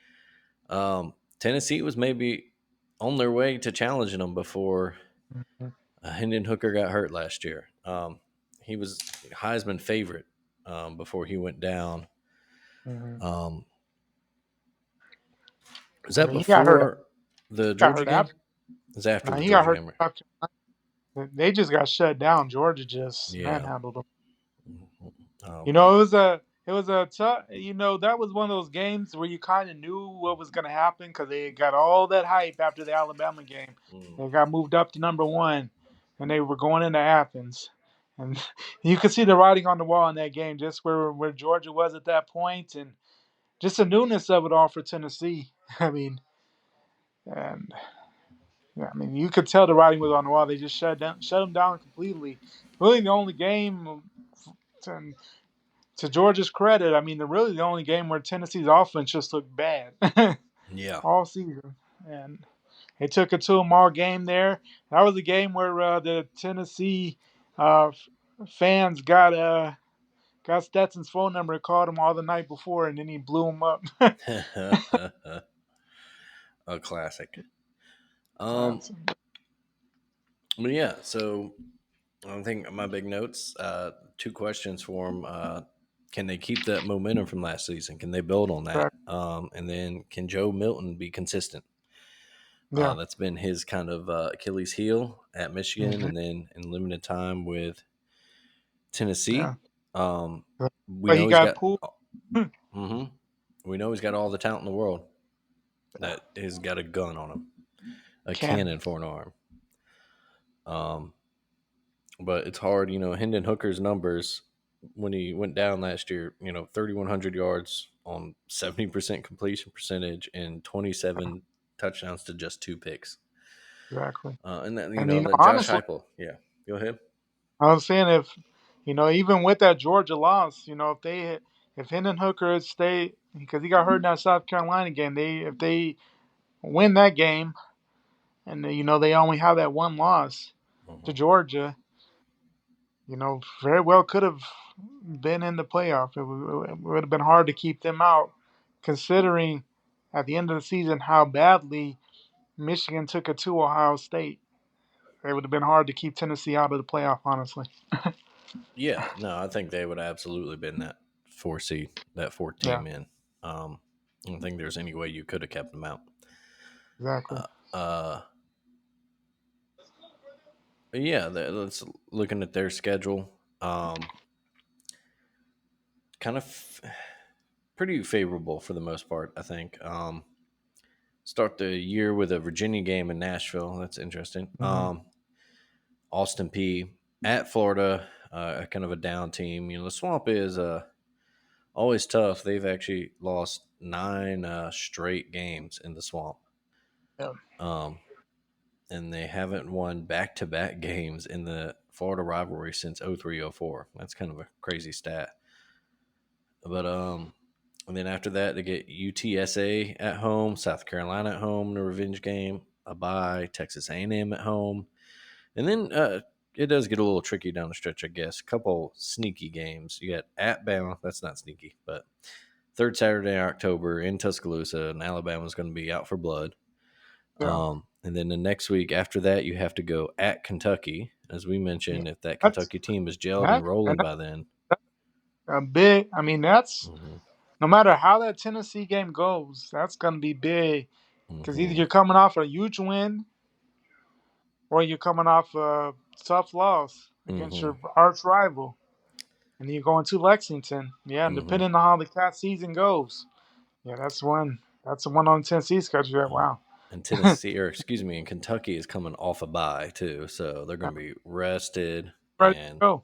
Tennessee was maybe on their way to challenging them before good. Hendon Hooker got hurt last year. He was Heisman favorite before he went down. Hmm. Um, was I that mean, he got hurt. before the Got Georgia hurt game? after. It was after No, the he got Georgia hurt game. after. They just got shut down. Georgia just Yeah. manhandled them. Um, It was a tough. That was one of those games where you kind of knew what was going to happen because they got all that hype after the Alabama game. mm, They got moved up to number one, and they were going into Athens, and you could see the writing on the wall in that game, just where Georgia was at that point, and just the newness of it all for Tennessee. I mean, and yeah, I mean, you could tell the writing was on the wall. They just shut them down completely. Really, the only game. To Georgia's credit, I mean, really the only game where Tennessee's offense just looked bad yeah. all season, and they took it to them all game there. That was a game where the Tennessee fans got Stetson's phone number and called him all the night before, and then he blew him up. A classic. Um, That's, but yeah, so I think my big notes, two questions for them. Can they keep that momentum from last season? Can they build on that? And then can Joe Milton be consistent? yeah, That's been his kind of Achilles heel at Michigan, hmm, and then in limited time with yeah. Tennessee. We But know he he's got got. pulled. hmm We know he's got all the talent in the world. That has got a gun on him, a Cannon, cannon for an arm. Um, but it's hard, Hendon Hooker's numbers when he went down last year, 3,100 yards on 70% completion percentage and 27 touchdowns to just two picks. exactly. And that, And that Josh honestly, Heupel, yeah, go ahead. I was saying if even with that Georgia loss, if Hendon Hooker had stayed because he got hurt in that South Carolina game, if they win that game and they only have that one loss to Mhm. Georgia, very well could have been in the playoff. It would have been hard to keep them out, considering at the end of the season how badly Michigan took it to Ohio State. It would have been hard to keep Tennessee out of the playoff, honestly. Yeah, no, I think they would have absolutely been that four seed, that fourth Yeah, team in. I don't think there's any way you could have kept them out. exactly. Uh, uh, but yeah, let's looking at their schedule. Kind of pretty favorable for the most part, I think. Start the year with a Virginia game in Nashville. That's interesting. Hmm. Austin P. at Florida, kind of a down team. The Swamp is always tough. They've actually lost 9 straight games in the Swamp. Yeah. Um, and they haven't won back to back games in the Florida rivalry since 03-04. That's kind of a crazy stat. But and then after that they get UTSA at home, South Carolina at home, the revenge game, a bye, Texas A&M at home, and then it does get a little tricky down the stretch, I guess. A couple sneaky games. You got at Bama. That's not sneaky, but third Saturday in October in Tuscaloosa, and Alabama's going to be out for blood. Yeah. And then the next week after that, you have to go at Kentucky. As we Yeah. mentioned, if that That's Kentucky team is gelled and that rolling and by then. that's a big. I mean, that's Hmm. no matter how that Tennessee game goes, that's going to be big because either Hmm. you're coming off a huge win or you're coming off a tough loss against Hmm. your arch rival, and then you're going to Lexington. Yeah, and Hmm. depending on how the cat season goes, yeah, that's one. That's the one on Tennessee schedule. Yeah, wow. And Tennessee, or excuse me, and Kentucky is coming off a bye too, so they're going to be rested. Ready to And go.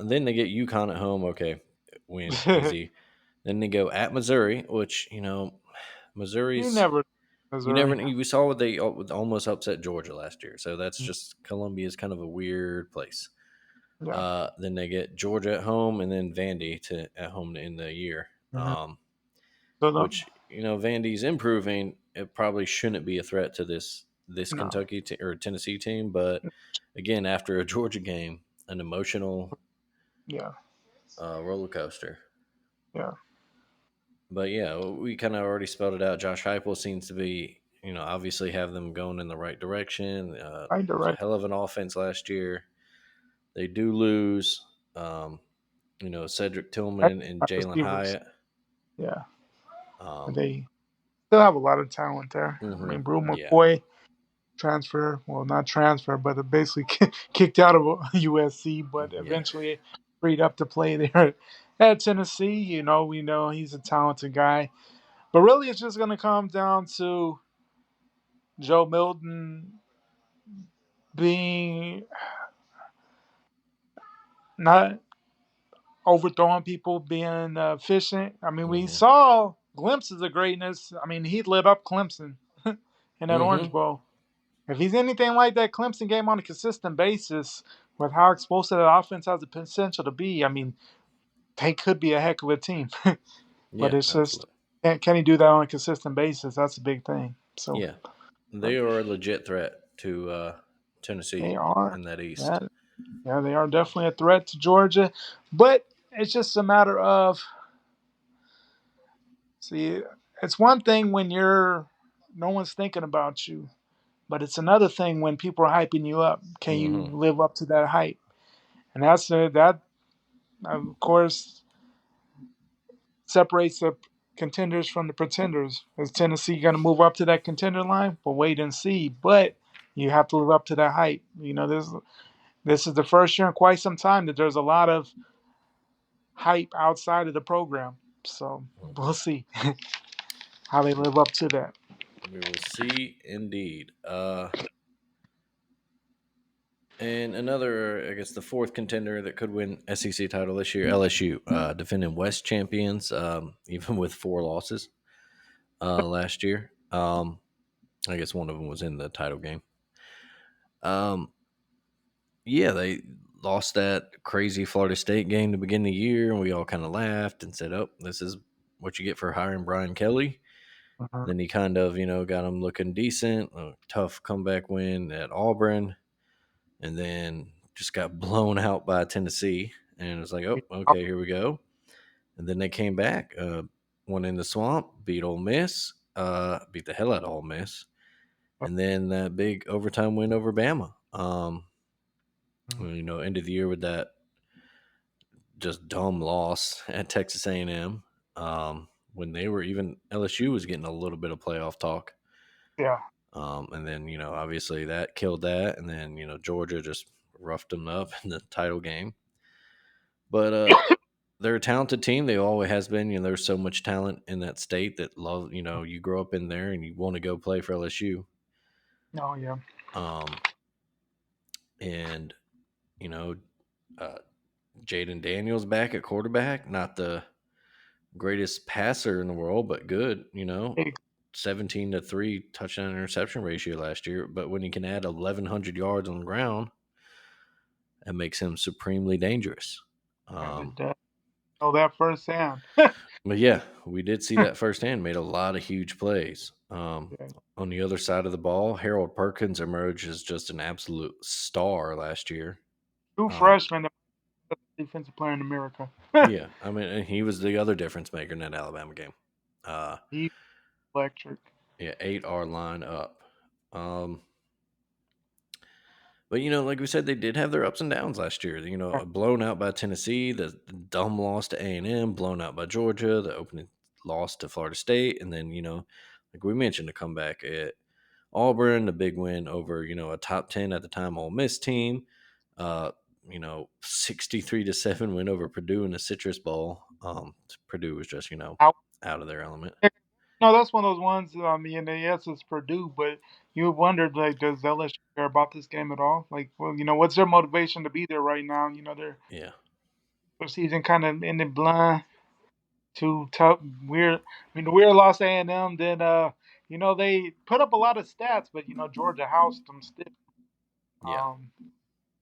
then they get UConn at home. Okay, win easy. Then they go at Missouri, which You Missouri's never, you never Missouri. we saw what they almost upset Georgia last year. So that's just Columbia's kind of a weird place. Yeah. Then they get Georgia at home, and then Vandy to at home to end the year. Mhm. So the, Which Vandy's improving. It probably shouldn't be a threat to this no. Kentucky or Tennessee team, but again, after a Georgia game, an emotional Yeah. roller coaster. Yeah. But yeah, we kind of already spelled it out. Josh Heupel seems to be, obviously have them going in the right direction. Right. It was a Right. hell of an offense last year. They do lose, Cedric Right. Tillman and Jalen Receivers. Hyatt. Yeah. But Um, they still have a lot of talent there. I hmm mean, Brew yeah, McCoy transfer, well, not transfer, but basically kicked out of USC, but yeah. eventually freed up to play there at Tennessee. We know he's a talented guy. But really, it's just going to come down to Joe Milton being not overthrowing people, being efficient. I mean, we Hmm. saw glimpses of greatness. I mean, he lit up Clemson in that Orange Hmm. Bowl. If he's anything like that Clemson game on a consistent basis, with how explosive that offense has the potential to be, I mean, they could be a heck of a team. But Yeah, it's just, absolutely. can he do that on a consistent basis? That's a big thing. So Yeah, but they are a legit threat to they Tennessee are, in that East. yeah, yeah, they are definitely a threat to Georgia. But it's just a matter of, see, it's one thing when no one's thinking about you, but it's another thing when people are hyping you up. Can you Hmm. live up to that hype? And that of course separates the contenders from the pretenders. Is Tennessee going to move up to that contender line? We'll wait and see. But you have to live up to that hype. This is the first year in quite some time that there's a lot of hype outside of the program. So we'll see how they live up to that. We will see indeed. And another, I guess, the fourth contender that could win SEC title this year, LSU, defending West champions, even with 4 losses last year. I guess one of them was in the title game. Um, yeah, they lost that crazy Florida State game to begin the year, and we all kind of laughed and said, "Oh, this is what you get for hiring Brian Kelly." Mhm. Then he kind of, got them looking decent. A tough comeback win at Auburn, and then just got blown out by Tennessee. And it was like, oh, okay, here we go. And then they came back, won in the swamp, beat Ole Miss, beat the hell out of Ole Miss, and then that big overtime win over Bama. End of the year with that just dumb loss at Texas A&M. When they were even LSU was getting a little bit of playoff talk. Yeah. And then, obviously that killed that. And then, Georgia just roughed them up in the title game. But they're a talented team. They always has been. There's so much talent in that state that love, you grow up in there and you want to go play for LSU. Oh yeah. Um, and you know, uh, Jaden Daniels back at quarterback, not the greatest passer in the world, but good. 17-3 touchdown interception ratio last year. But when he can add 1,100 yards on the ground, that makes him supremely dangerous. And it Um, does. Know that firsthand. but yeah, we did see that firsthand. Made a lot of huge plays. Yeah. On the other side of the ball, Harold Perkins emerged as just an absolute star last year. Two Um, freshmen, the defensive player in America. yeah, I mean, and he was the other difference maker in that Alabama game. Uh, He's electric. yeah, 8 R line up. Um, But like we said, they did have their ups and downs last year. Yeah. Blown out by Tennessee, the dumb loss to A&M, blown out by Georgia, the opening loss to Florida State, and then like we mentioned, the comeback at Auburn, the big win over a top 10 at the time Ole Miss team. 63-7 win over Purdue in the Citrus Bowl. Purdue was just out of their element. No, that's one of those ones. I mean, yes, it's Purdue, but you wondered, like, does LSU care about this game at all? Like, well, what's their motivation to be there right now? Yeah, their season kind of ended blind, too tough, weird. I mean, the weird loss to A&M. Then, they put up a lot of stats, but Georgia housed them stiff. yeah, Um,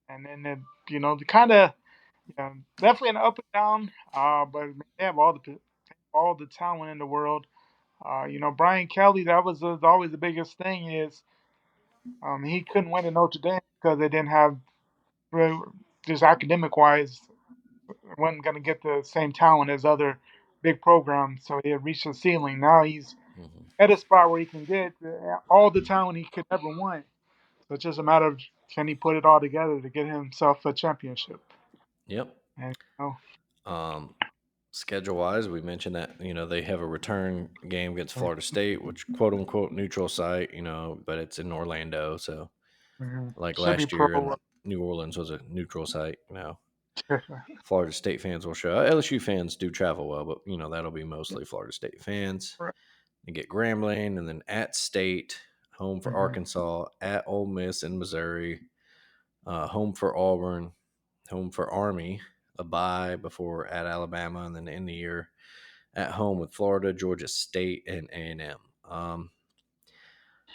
and then, the kind of definitely an up and down. But they have all the talent in the world. Brian Kelly, that was always the biggest thing is he couldn't win at Notre Dame because they didn't have just academic wise wasn't going to get the same talent as other big programs. So he had reached the ceiling. Now he's hmm, at a spot where he can get all the talent he could ever want. So it's just a matter of can he put it all together to get himself a championship. yep. And Um, Schedule wise, we mentioned that they have a return game against Florida State, which quote unquote neutral site, but it's in Orlando. So like should be last pro. year in New Orleans was a neutral site. Florida State fans will show. LSU fans do travel well, but that'll be mostly Florida State fans. You get Grambling, and then at State, home for Arkansas, at Ole Miss in Missouri, home for Auburn, home for Army, a bye before at Alabama, and then in the year at home with Florida, Georgia State, and A&M.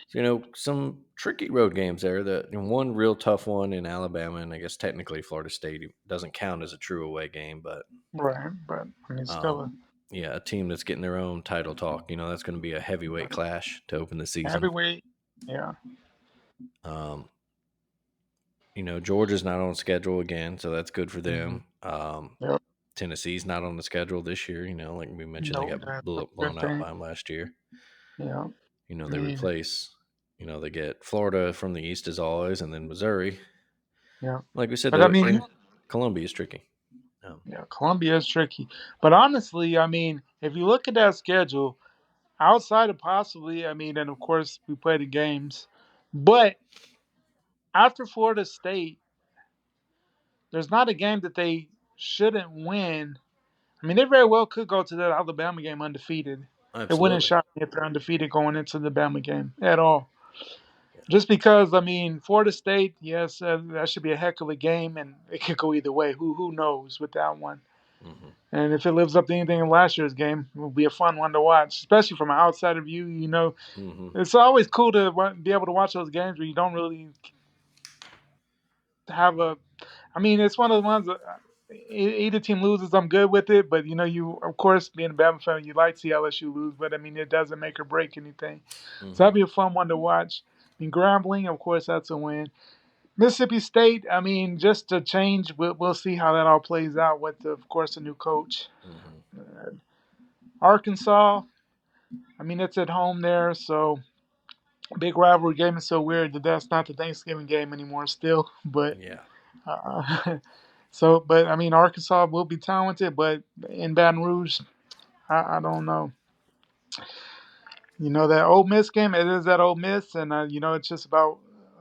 So, some tricky road games there. One real tough one in Alabama, and I guess technically Florida State doesn't count as a true away game, but Right, but I mean, still um, yeah, a team that's getting their own title talk. That's going to be a heavyweight clash to open the a season. heavyweight. Yeah. Um, Georgia's not on schedule again, so that's good for hmm them. Yep. Tennessee's not on the schedule this year. Like we mentioned, they No, got that's a good blown out thing. by them last year. Yeah. I They mean, replace, they get Florida from the east as always, and then Missouri. yeah. Like we said, But I the mean, Columbia is tricky. yeah, Columbia is tricky. But honestly, I mean, if you look at that schedule, outside of possibly, I mean, and of course we play the games, but after Florida State, there's not a game that they shouldn't win. I mean, they very well could go to that Alabama game undefeated. It wouldn't Absolutely. shock me if they're undefeated going into the Bama game at all. Yeah. Just because, I mean, Florida State, yes, that should be a heck of a game, and it could go either way. Who knows with that one? Hmm. And if it lives up to anything in last year's game, it will be a fun one to watch, especially from an outsider view. Hmm. It's always cool to be able to watch those games where you don't really have a. I mean, it's one of the ones that either team loses, I'm good with it. But you of course being a Bama fan, you like to see LSU lose, but I mean, it doesn't make or break anything. So Hmm. that'd be a fun one to watch. I mean, Grambling, of course, that's a win. Mississippi State, I mean, just to change, we'll see how that all plays out with, of course, a new coach. Hmm. Uh, Arkansas, I mean, it's at home there, so big rivalry game is so weird that that's not the Thanksgiving game anymore still. But Yeah. but I mean, Arkansas will be talented, but in Baton Rouge, I don't know. That Ole Miss game, it is at Ole Miss, and it's just about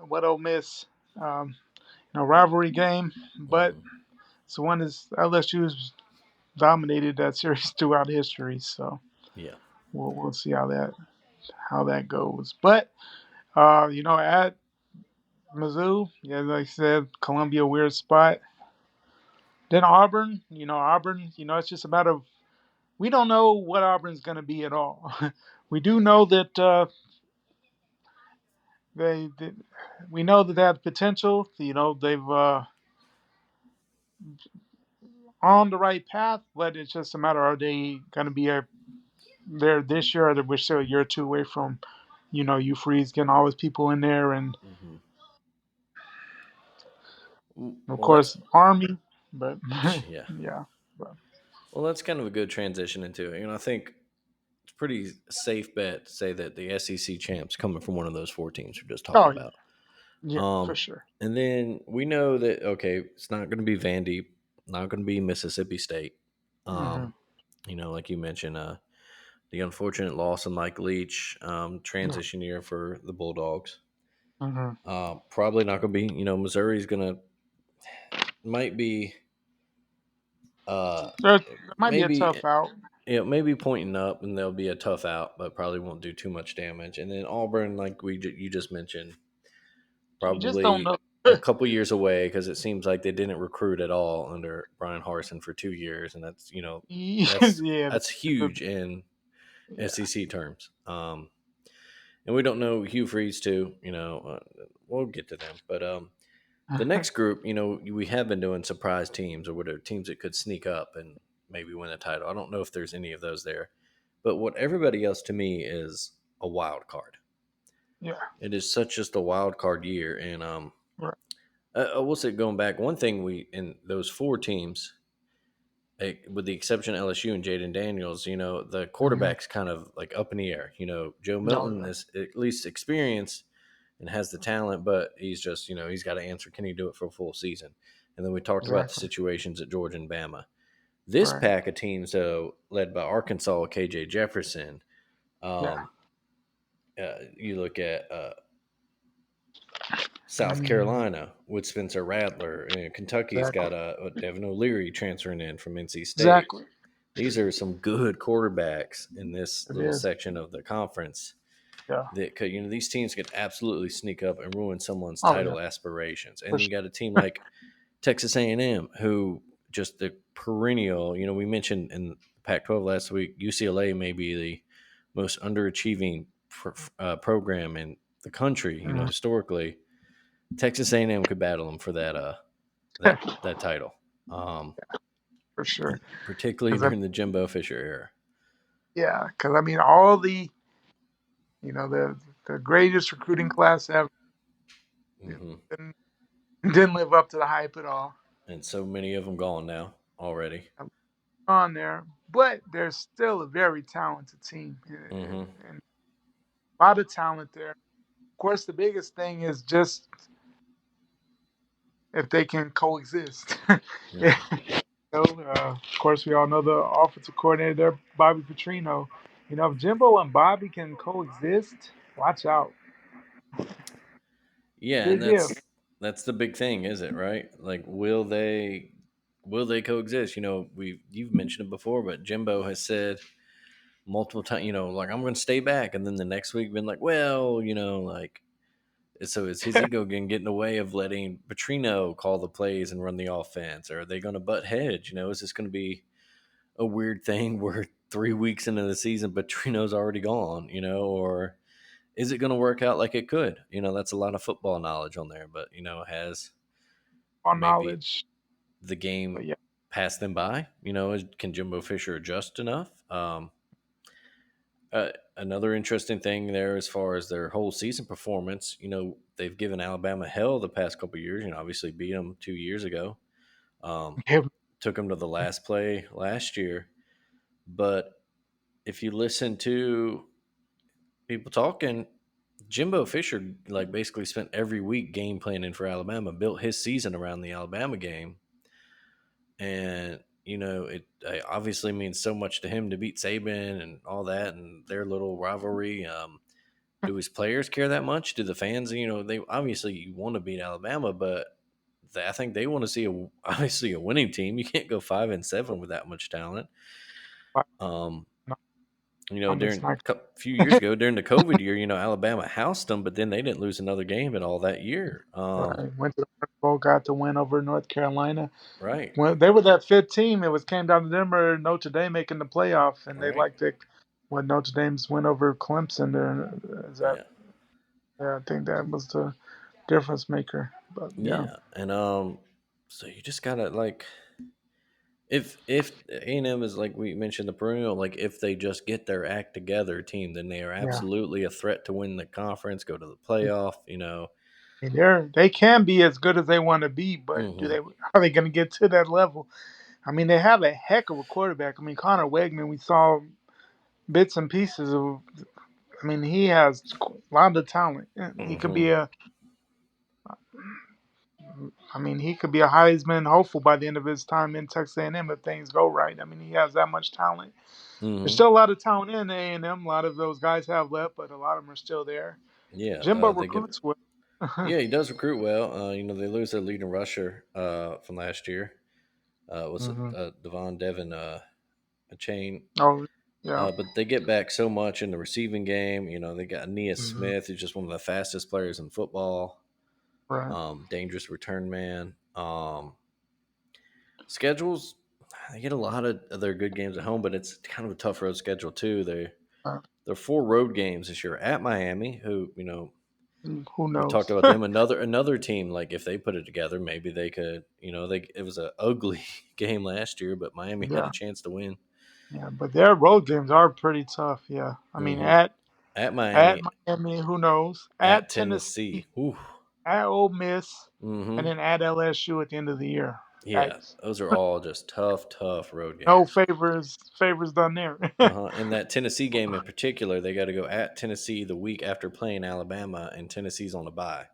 what Ole Miss, um, rivalry game, but Hmm. so one is LSU's dominated that series throughout history. So Yeah. we'll see how that goes. But at Mizzou, yeah, like I said, Columbia, weird spot. Then Auburn, Auburn, it's just a matter of we don't know what Auburn's going to be at all. We do know that they we know that they have potential. They've on the right path, but it's just a matter are they going to be there this year, or we're still a year or two away from, you freeze getting all those people in there, and Hmm. of Well, that's course Army, but yeah. yeah, but, Well, that's kind of a good transition into it. I think it's pretty safe bet to say that the SEC champs coming from one of those four teams we just talked oh yeah, about. yeah, for sure. And then we know that okay, it's not going to be Vandy, not going to be Mississippi State. Hmm. Um, like you mentioned, the unfortunate loss of Mike Leach, Yeah. transition year for the Bulldogs. Hmm. Probably not going to be. Missouri's going to might be There might be a maybe tough out. maybe pointing up, and they'll be a tough out, but probably won't do too much damage. And then Auburn, like you just mentioned, You just don't probably know. a couple years away because it seems like they didn't recruit at all under Brian Harsin for 2 years, and that's that's Yeah, that's huge in yeah. SEC terms. And we don't know Hugh Freeze too. We'll get to them, but the next group, we have been doing surprise teams or whatever teams that could sneak up and maybe win a title. I don't know if there's any of those there, but what everybody else to me is a wild card. Yeah, It is such just a wild card year, and right. I will say going back, one thing we in those four teams, with the exception of LSU and Jaden Daniels, the Hmm. quarterback's kind of like up in the air. Joe No, Milton yeah, is at least experienced and has the talent, but he's just he's got to answer. Can he do it for a full season? And then we talked about the exactly. situations at Georgia and Bama. This Right. pack of teams, though, led by Arkansas, KJ Jefferson. Yeah. Um, you look at I South mean, Carolina with Spencer Rattler, and Kentucky's exactly. got Devin O'Leary transferring in from NC State. Exactly. These are some good quarterbacks in this It little is. section of the conference Yeah. that could, these teams could absolutely sneak up and ruin someone's Oh yeah. title aspirations. And For then you sure. got a team like Texas A&M, who just the perennial. We mentioned in Pac-12 last week, UCLA may be the most underachieving program in the country. Mhm. Historically, Texas A&M could battle them for that title, For sure. particularly Because I, during the Jimbo Fisher era. yeah, because I mean, all the greatest recruiting class ever Hmm. didn't, didn't live up to the hype at all. And so many of them gone now already. On there, but there's still a very talented team, Hmm. and a lot of talent there. Of course, the biggest thing is just if they can coexist. Yeah. Yeah. Of course, we all know the offensive coordinator there, Bobby Petrino. If Jimbo and Bobby can coexist, watch out. Yeah, and Big if. that's the big thing, is it, right? Like will they coexist? You've mentioned it before, but Jimbo has said multiple times, like I'm going to stay back, and then the next week been like, well, like so is his ego going to get in the way of letting Petrino call the plays and run the offense, or are they going to butt heads? Is this going to be a weird thing where 3 weeks into the season Petrino's already gone, or is it going to work out like it could? That's a lot of football knowledge on there, but has On maybe knowledge. the game But yeah, passed them by? Can Jimbo Fisher adjust enough? Another interesting thing there, as far as their whole season performance, they've given Alabama hell the past couple of years. Obviously beat them 2 years ago. Um, him. took them to the last play last year, but if you listen to people talking, Jimbo Fisher like basically spent every week game planning for Alabama, built his season around the Alabama game, and it obviously means so much to him to beat Saban and all that, and their little rivalry. Do his players care that much? Do the fans? They obviously you want to beat Alabama, but I think they want to see obviously a winning team. You can't go 5-7 with that much talent. Um, It's During not. a few years ago during the COVID year, Alabama housed them, but then they didn't lose another game at all that year. Went to the Super Bowl, got to win over North Carolina. Right, When they were that fifth team, it was came down to them or Notre Dame making the playoff, and they right, liked it when Notre Dame's win over Clemson. There, is that? yeah, Yeah, I think that was the difference maker. But yeah, yeah, and so you just gotta like if A&M is like we mentioned the perennial, like if they just get their act together team, then they are yeah. absolutely a threat to win the conference, go to the playoff. I mean, they can be as good as they want to be, but do Hmm. they are they going to get to that level? I mean, they have a heck of a quarterback. I mean, Connor Wegman, we saw bits and pieces of. I mean, he has a lot of talent. He could Hmm. be a. I mean, he could be a Heisman hopeful by the end of his time in Texas A&M if things go right. I mean, he has that much talent. There's Hmm. still a lot of talent in A&M. A lot of those guys have left, but a lot of them are still there. Yeah, Jimbo they get. recruits well. Yeah, he does recruit well. They lose their leading rusher from last year. Was it Hmm. Devon Devin a chain? Oh, yeah. But they get back so much in the receiving game. They got Nia Hmm. Smith, who's just one of the fastest players in football. Right. Dangerous return man. Schedules, they get a lot of their good games at home, but it's kind of a tough road schedule too. Uh, They're four road games this year at Miami, who who we've talked knows? about them. Another team, like if they put it together, maybe they could. It was an ugly game last year, but Miami had a Yeah. chance to win. Yeah. But their road games are pretty tough. Yeah. I mean, Hmm. At at Miami, Miami, who knows? at At Tennessee. Tennessee, Ooh. at Ole Miss, and Hmm. then at LSU at the end of the year. Yeah, Yikes. those are all just tough road No games. favors done there. And that Tennessee game in particular, they got to go at Tennessee the week after playing Alabama, and Tennessee's on a bye.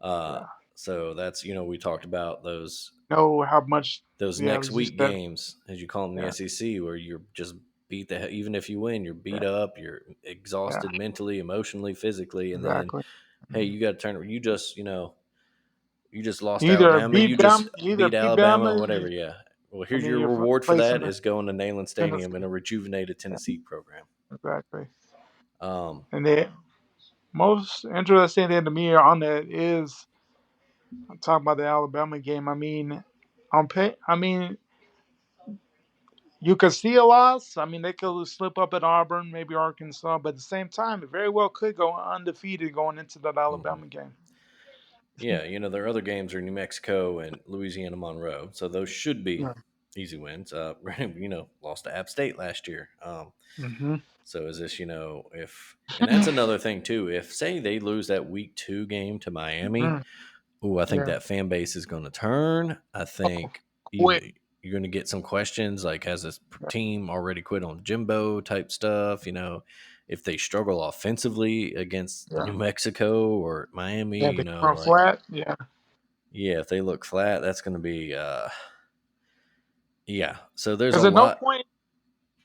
Uh, Yeah. so that's we talked about Know how much? those Yeah, next as you week said. games, as you call them in the Yeah. SEC, where you're just even if you win, you're beat Yeah. up, you're Yeah. exhausted mentally, emotionally, physically, and then Exactly. hey, Mhm. you got to turn. You just lost to Either Alabama. You beat just them, either beat beat Alabama, Bama, whatever. Yeah. Well, and here's then your you're reward for placing that the is going to Neyland Stadium in Tennessee. a rejuvenated Yeah, Tennessee program. exactly. Um, And the most interesting thing to me on that is I'm talking about the Alabama game. I mean, I mean, you could see a loss. I mean, they could slip up at Auburn, maybe Arkansas, but at the same time, it very well could go undefeated going into that mhm. Alabama game. Yeah, their other games are New Mexico and Louisiana Monroe, so those should be Yeah. easy wins. Lost to App State last year. Mm-hmm. So is this, if and that's another thing too. If say they lose that week 2 game to Miami, Mm, ooh, I think yeah. that fan base is going to turn. I Oh, think quick. you're going to get some questions like, has this Yeah. team already quit on Jimbo type stuff? If they struggle offensively against Yeah. New Mexico or Miami, Yeah. They come like, flat. Yeah. yeah, if they look flat, that's going to be, yeah. So there's a Because at no lot. point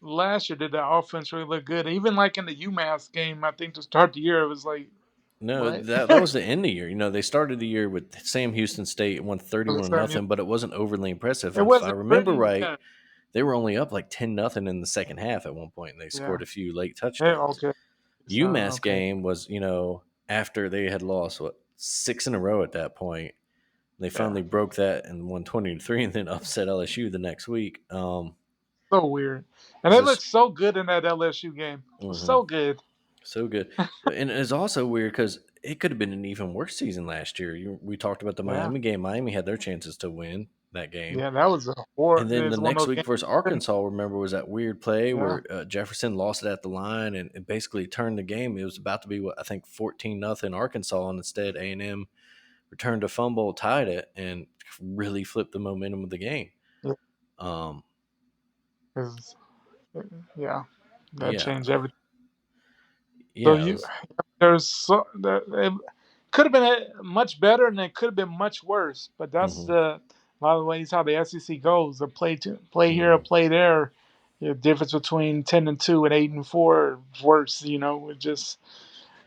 last year did the offense really look good. Even like in the UMass game, I think to start the year, it was like, No, what? that was the end of the year. They started the year with Sam Houston State won 31 nothing, but it wasn't overly impressive. It If I wasn't remember pretty. right, Yeah. they were only up like 10 nothing in the second half at one point, and they Yeah. scored a few late Yeah. touchdowns. Okay. So, UMass okay. game was, after they had lost what 6 in a row at that point. They Yeah. finally broke that and won 20-3 and then upset LSU the next week. So weird. And It's they looked just so good in that LSU game. It was mhm, so good. so good. And it's also weird because it could have been an even worse season last year. We talked about the Yeah. Miami game. Miami had their chances to win that game. Yeah. That was a And then the It's one next of those week games. versus Arkansas, remember, was that weird play Yeah. where Jefferson lost it at the line and it basically turned the game. It was about to be what I think 14 nothing Arkansas, and instead A&M returned a fumble, tied it, and really flipped the momentum of the game. Yeah. Um, 'Cause, yeah. That yeah, changed everything. So yeah, it you was. there's so there, it could have been much better and it could have been much worse. But that's Hmm. the a lot of ways how the SEC goes. The play here, Hmm. play there. The difference between 10-2 and 8-4 worse. It just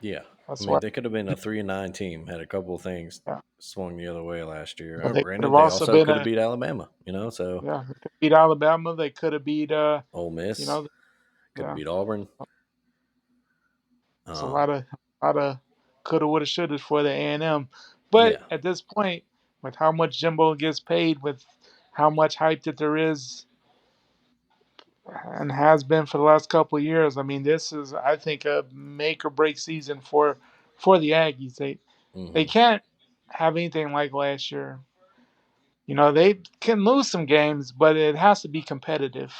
Yeah, I that's mean why. they could have been a 3-9 team had a couple of things Yeah. swung the other way last year. But Oh, they could have granted, they also also been could have a beat Alabama. So yeah. They could beat Alabama. They could have beat Ole you Miss. know Could have Yeah. beat Auburn. It's a Um, lot of coulda, woulda, shoulda for the A&M. But yeah. at this point, with how much Jimbo gets paid, with how much hype that there is and has been for the last couple of years, I mean, this is, I think, a make or break season for the Aggies. They Hmm. can't have anything like last year. You know, they can lose some games, but it has to be competitive.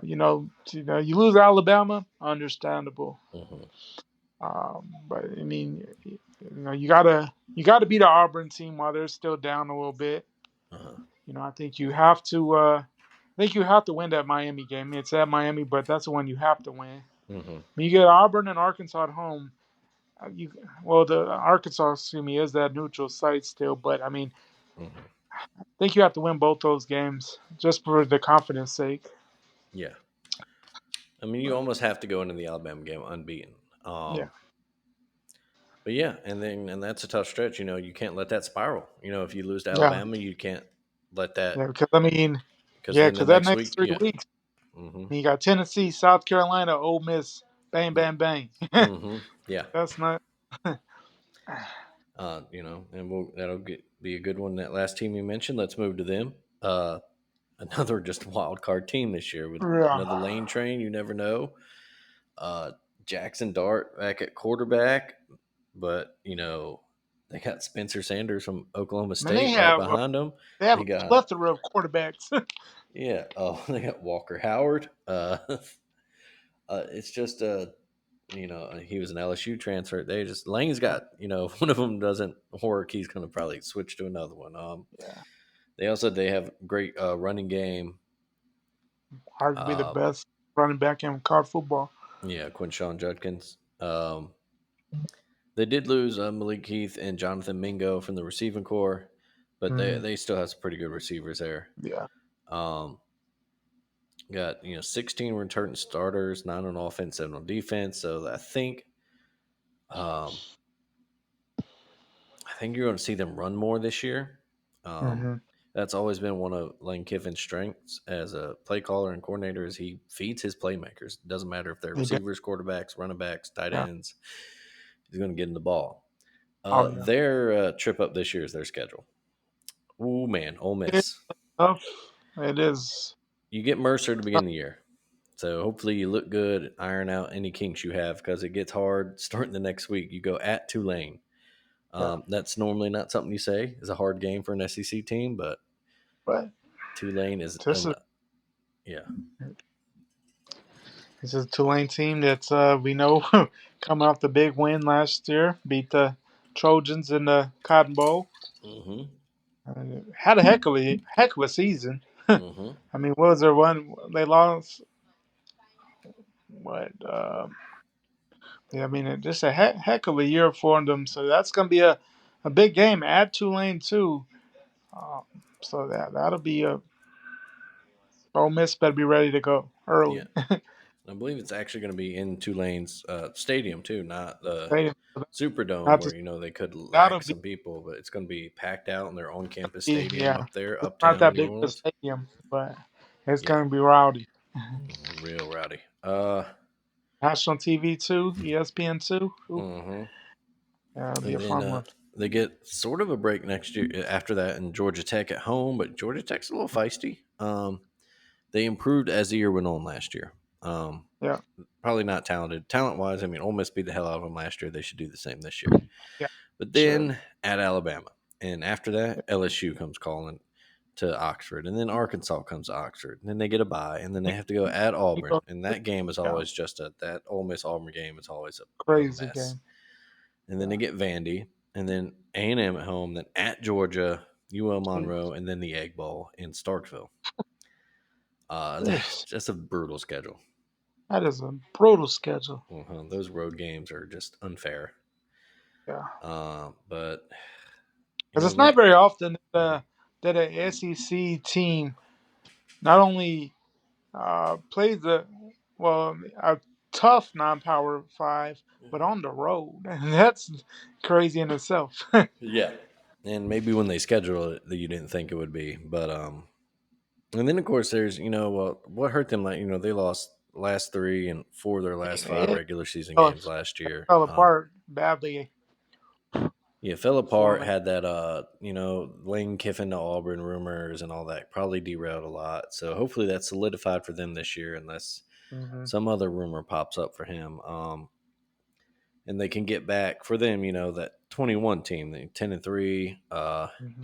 You lose Alabama, understandable. Hmm. But I mean, you gotta beat the Auburn team while they're still down a little bit. Uh-huh. I think you have to. I think you have to win that Miami game. It's at Miami, but that's the one you have to win. Hmm. When you get Auburn and Arkansas at home, you well the Arkansas, excuse me, is that neutral site still. But I mean, Hmm. I think you have to win both those games just for the confidence sake. Yeah. I mean, you almost have to go into the Alabama game unbeaten. Yeah, But yeah, and that's a tough stretch. You can't let that spiral. If you lose to yeah, Alabama, you can't let that yeah. Because I mean, because yeah, then the because that next next week, three yeah. weeks, Hmm. you got Tennessee, South Carolina, Ole Miss, bang, Yeah. bang, bang. Hmm. Yeah. That's not. And be a good one. That last team you mentioned, let's move to them. Another just wild card team this year with Yeah. another lane train. You never know. Uh, Jackson Dart back at quarterback, but they got Spencer Sanders from Oklahoma I mean, they State right have behind them. they have They a got plethora of quarterbacks. yeah. Oh, they got Walker Howard. It's just he was an LSU transfer. They just Lane's got one of them doesn't work, he's going to probably switch to another one. Yeah, They have great running game. arguably the Uh, best running back in college football. yeah, Quinshawn Judkins. They did lose Malik Heath and Jonathan Mingo from the receiving core, but they Mm, they still have some pretty good receivers there. yeah. Um, got 16 returning starters, 9 on offense, 7 on defense. So um, I think you're going to see them run more this year. Um, Hmm. that's always been one of Lane Kiffin's strengths as a play caller and coordinator is he feeds his playmakers. It doesn't matter if they're They did. receivers, quarterbacks, running backs, tight Yeah. ends. He's going to get in the ball. Oh yeah. Their trip up this year is their schedule. Ooh man, Ole It's Miss. tough. It is. You get Mercer to begin the year. So hopefully you look good, iron out any kinks you have because it gets hard starting the next week. You go at Tulane. Yeah. That's normally not something you say is a hard game for an SEC team, but But Tulane is this is yeah. this is a Tulane team that's we know coming off the big win last year, beat the Trojans in the Cotton Bowl. Hmm. Had a heck of a season. Hmm. I mean, what was there one they lost? What? Yeah, I mean, just a heck of a year for them. So that's going to be a big game at Tulane too. Um, so that'll be a Ole Miss better be ready to go Yeah. early. I believe it's actually going to be in Tulane's stadium too, not the They- Superdome Not where to, they could that'll lack be some people, but it's going to be packed out in their own campus stadium yeah. up there, It's not uptown that New big of a Orleans. stadium, but it's Yeah, going to be rowdy. real rowdy. National TV too, ESPN two. Ooh, Hmm. yeah, it'll be a And then fun one. they get sort of a break next year after that in Georgia Tech at home, but Georgia Tech's a little feisty. They improved as the year went on last year. Um, Yeah, Probably not talented. Talent wise, I mean, Ole Miss beat the hell out of them last year. They should do the same this year. yeah, But sure. then at Alabama, and after Yeah. that, LSU comes calling to Oxford, and then Arkansas comes to Oxford, and then they get a bye, and then they have to go at You Auburn, go, and that game is yeah, always just that Ole Miss Auburn game is always a crazy mess. game. And then Yeah. they get Vandy, and then A&M at home, then at Georgia, UL Monroe, and then the Egg Bowl in Starkville. Yes, Just a brutal schedule. that is a brutal schedule. Those road games are just unfair. Yeah. But Because it's not next. very often Mhm. that a SEC team not only plays a tough non-power five, but on the road, and that's crazy in itself. Yeah. And maybe when they schedule it, that you didn't think it would be, but And then of course there's well, what hurt them, like they lost last three and four of their last five It regular season fell, games last year. fell apart badly Yeah, fell for apart. them. Had that Lane Kiffin to Auburn rumors and all that probably derailed a lot. So hopefully that's solidified for them this year, unless Hmm. some other rumor pops up for him. And they can get back for them. That 21 team, the 10-3. Hmm.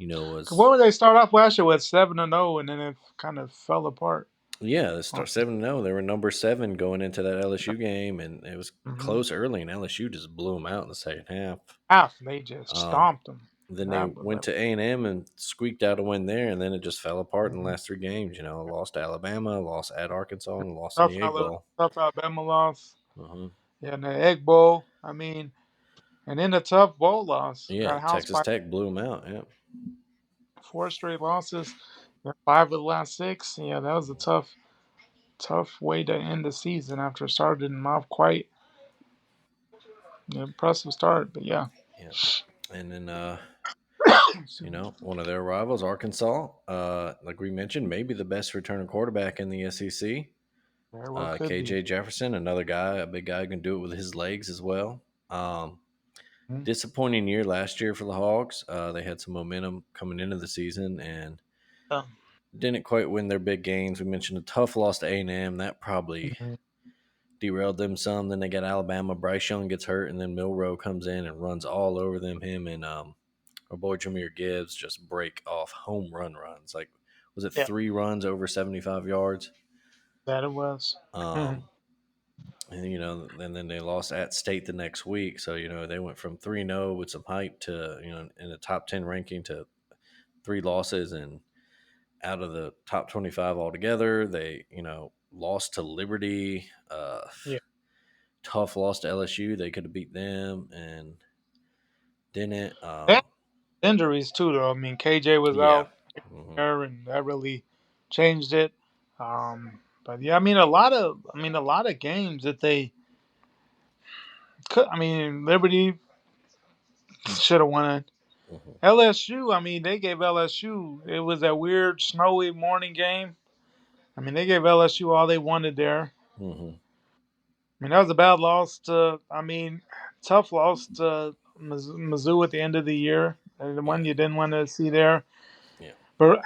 What Was would they start off last year with 7-0, and then it kind of fell apart. Yeah, they start 7-0. They were number seven going into that LSU game, and it was Mm-hmm. close early, and LSU just blew them out in the second half. Half they just Um, stomped them. then they That was went to A&M and squeaked out a win there, and then it just fell apart in the mhm. last three games. Lost to Alabama, lost at Arkansas, and lost in tough. the Egg Bowl. Tough Alabama loss. Uh-huh. Yeah, and the Egg Bowl. I mean, and then the tough bowl loss. Yeah, Got housed Texas by Tech blew them out. Yeah, four straight losses. Yeah, five of the last six. Yeah, that was a tough way to end the season after it started in off quite impressive start. But yeah, yeah. And then excuse me. one of their rivals, Arkansas, like we mentioned, maybe the best returning quarterback in the SEC. Very well could be. KJ Jefferson, another guy, a big guy who can do it with his legs as well. Mhm. Disappointing year last year for the Hogs. They had some momentum coming into the season and Yeah. didn't quite win their big games. We mentioned a tough loss to A&M. That probably Mhm. derailed them some. Then they got Alabama. Bryce Young gets hurt, and then Milrow comes in and runs all over them. Him and our boy Jameer Gibbs just break off home run runs. Like, was it Yeah, 3 runs over 75 yards? that it was. Mhm. Um, and and then they lost at State the next week. So they went from 3-0 with some hype to in the top 10 ranking to three losses, and out of the top 25 altogether. They lost to Liberty. Yeah. Tough loss to LSU. They could have beat them and didn't. That injuries too, though. I mean, KJ was Yeah. out Hmm. there, and that really changed it. But yeah, a lot of games that they could. I mean, Liberty should have won it. Hmm. LSU. I mean, they gave LSU. It was that weird snowy morning game. I mean, they gave LSU all they wanted there. Hmm. I mean, that was a bad loss to. I mean, tough loss to Mizzou at the end of the year. The Yeah. one you didn't want to see there. Yeah. But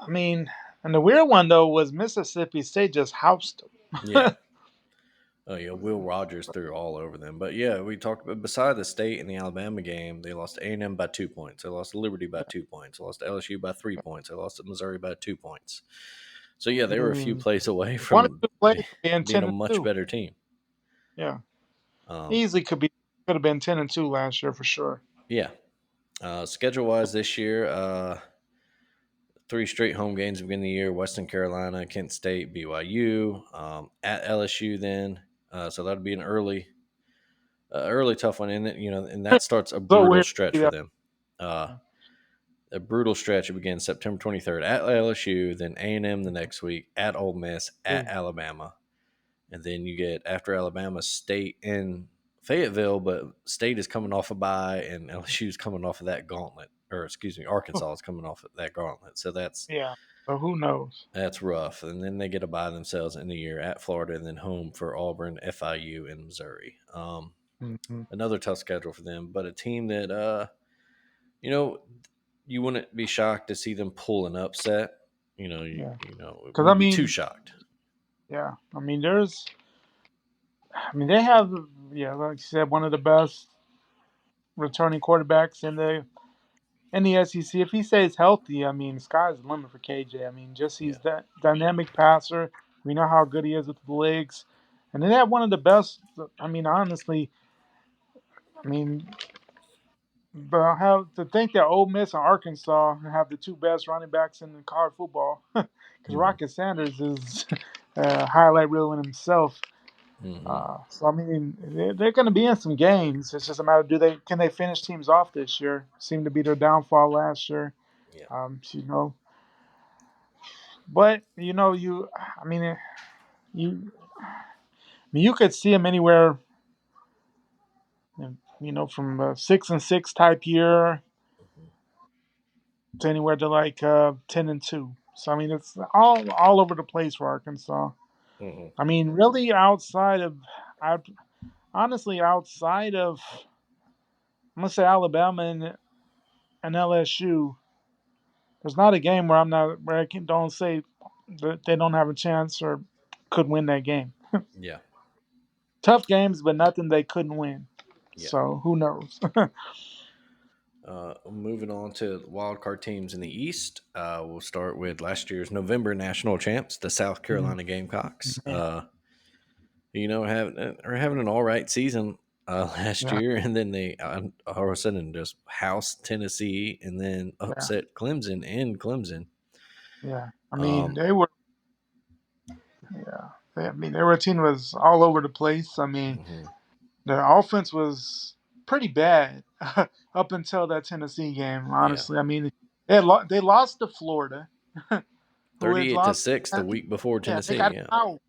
I mean, and the weird one though was Mississippi State just housed Yeah. them. Oh yeah, Will Rogers threw all over them. But yeah, we talked about beside the State and the Alabama game, they lost to A&M by 2 points. They lost to Liberty by 2 points. They lost to LSU by 3 points. They lost to Missouri by 2 points. So yeah, they were a few And plays away one or from two plays being being ten a and much two. better team. Yeah, Um, easily could have been 10-2 last year for sure. yeah. Schedule wise this year, three straight home games to begin the year: Western Carolina, Kent State, BYU, at LSU. Then, so that'd be an early tough one, and and that starts a So brutal weird to stretch see for that. them. Uh, a brutal stretch. It begins September 23rd at LSU, then A&M the next week, at Ole Miss, at Ooh. Alabama, and then you get after Alabama State in Fayetteville, but State is coming off a bye, and LSU is coming off of that gauntlet, or excuse me, Arkansas is coming off of that gauntlet. So Yeah. So who knows? that's rough. And then they get a bye themselves in the year at Florida, and then home for Auburn, FIU, and Missouri. Hmm. Another tough schedule for them, but a team that you know you wouldn't be shocked to see them pull an upset. Yeah. It Because I wouldn't be too mean, shocked. yeah. I mean, there's. I mean, they have. Yeah, like you said, one of the best returning quarterbacks in the SEC. If he stays healthy, I mean, sky's the limit for KJ. I mean, just Yeah. he's that dynamic passer. We know how good he is with the legs, and then they have one of the best. I mean, honestly, I mean, but I have to think that Ole Miss and Arkansas have the two best running backs in college football, because Hmm. Rocket Sanders is a highlight reel in himself. Hmm. So I mean, they're going to be in some games. It's just a matter of can they finish teams off this year? Seemed to be their downfall last year. Yeah. You know, but I mean, you could see them anywhere, from a 6-6 type year Hmm. to anywhere to like 10-2. So I mean, it's all over the place for Arkansas. Hmm. I mean, really outside of, I honestly outside of, I'm gonna say Alabama and LSU. There's not a game where I'm not where don't say that they don't have a chance or could win that game. Yeah, Tough games, but nothing they couldn't win. yeah. So who knows? Moving on to wild card teams in the East, we'll start with last year's November national champs, the South Mm, Carolina Gamecocks. man, Are having an all right season last yeah, year, and then they all of a sudden just house Tennessee, and then yeah, upset Clemson in Clemson. yeah. I mean, Um, they were, yeah. I mean, their team was all over the place. I mean, mhm. their offense was pretty bad up until that Tennessee game. Yeah, Honestly, I mean, they lost to Florida, who had 38 to lost. 6 the week before Yeah, they Tennessee. got Yeah, out.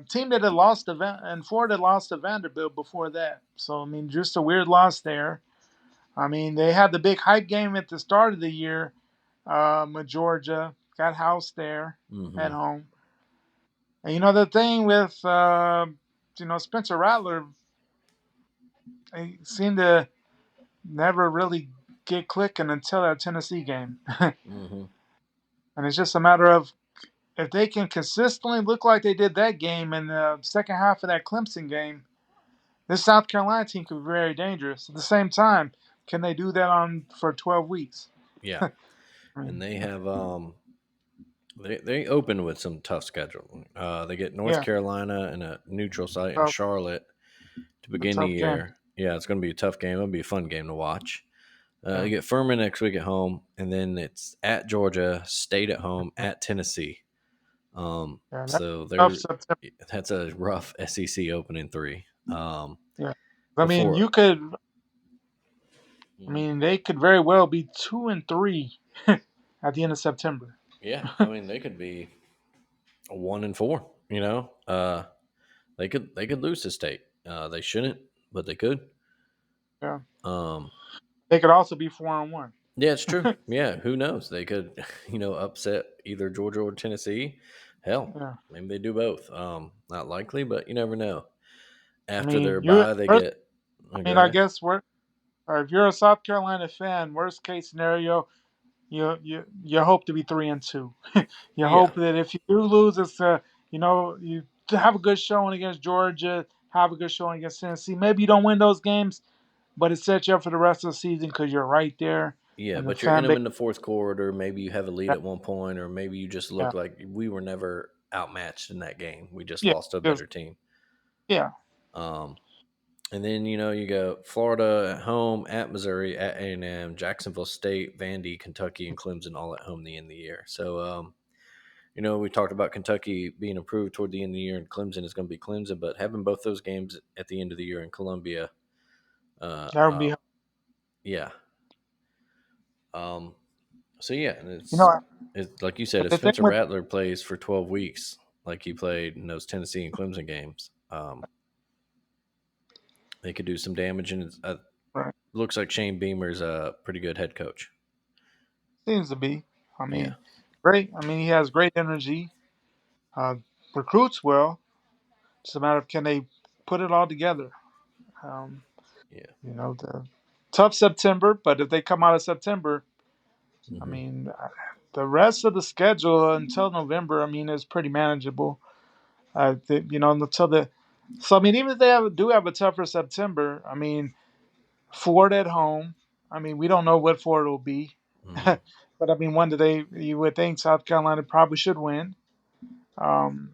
Team that had lost to and Florida lost to Vanderbilt before that. So I mean, just a weird loss there. I mean, they had the big hype game at the start of the year. With Georgia got housed there at hmm, home. And the thing with Spencer Rattler, he seemed to never really get clicking until that Tennessee game. hmm, And it's just a matter of if they can consistently look like they did that game in the second half of that Clemson game, this South Carolina team could be very dangerous. At the same time, can they do that on for 12 weeks? yeah. I And mean, they have they open with some tough schedule. They get North yeah, Carolina and a neutral site in tough, Charlotte to a begin the tough game. year. Yeah, it's going to be a tough game. It'll be a fun game to watch. Yeah, They get Furman next week at home, and then it's at Georgia, State at home, at Tennessee. yeah, that's So tough they're September. that's a rough SEC opening three. Yeah, I mean, Before, you could. I Mhm. mean, they could very well be 2-3 at the end of September. Yeah, I mean they could be 1-4. They could lose to State. They shouldn't, but they could. Yeah, Um, they could also be 4-1. yeah, it's true. Yeah, who knows? They could, upset either Georgia or Tennessee. Hell, Yeah, maybe they do both. Not likely, but you never know. I After mean, their bye, they get. Go I ahead. guess if you're a South Carolina fan, worst case scenario, you hope to be 3-2. You Yeah, hope that if you do lose, it's you to have a good showing against Georgia, have a good showing against Tennessee. Maybe you don't win those games, but it sets you up for the rest of the season because you're right there, yeah, and the but you're in fan them base. in the fourth quarter. Maybe you have a lead Yeah, at one point, or maybe you just yeah, look like we were never outmatched in that game. We just yeah, lost to a just better team. yeah, Um, and then you go Florida at home, at Missouri, at A&M, Jacksonville State, Vandy, Kentucky, and Clemson all at home the end of the year. So we talked about Kentucky being approved toward the end of the year, and Clemson is going to be Clemson, but having both those games at the end of the year in Columbia, uh, that would uh, be yeah. Um, so yeah, and you know it's like you said, if the thing Spencer with Rattler plays for 12 weeks, like he played in those Tennessee and Clemson games, they could do some damage, and right, looks like Shane Beamer's a pretty good head coach. seems to be. I Yeah, mean, great. I mean, he has great energy. Uh, Recruits well. It's a matter of can they put it all together. Um, yeah, the tough September, but if they come out of September, I hmm, mean, the rest of the schedule until November, I mean, is pretty manageable. Until the so I mean, even if they do have a tougher September, I mean, Florida at home. I mean, we don't know what Florida will be, hmm, but I mean, one that you would think South Carolina probably should win.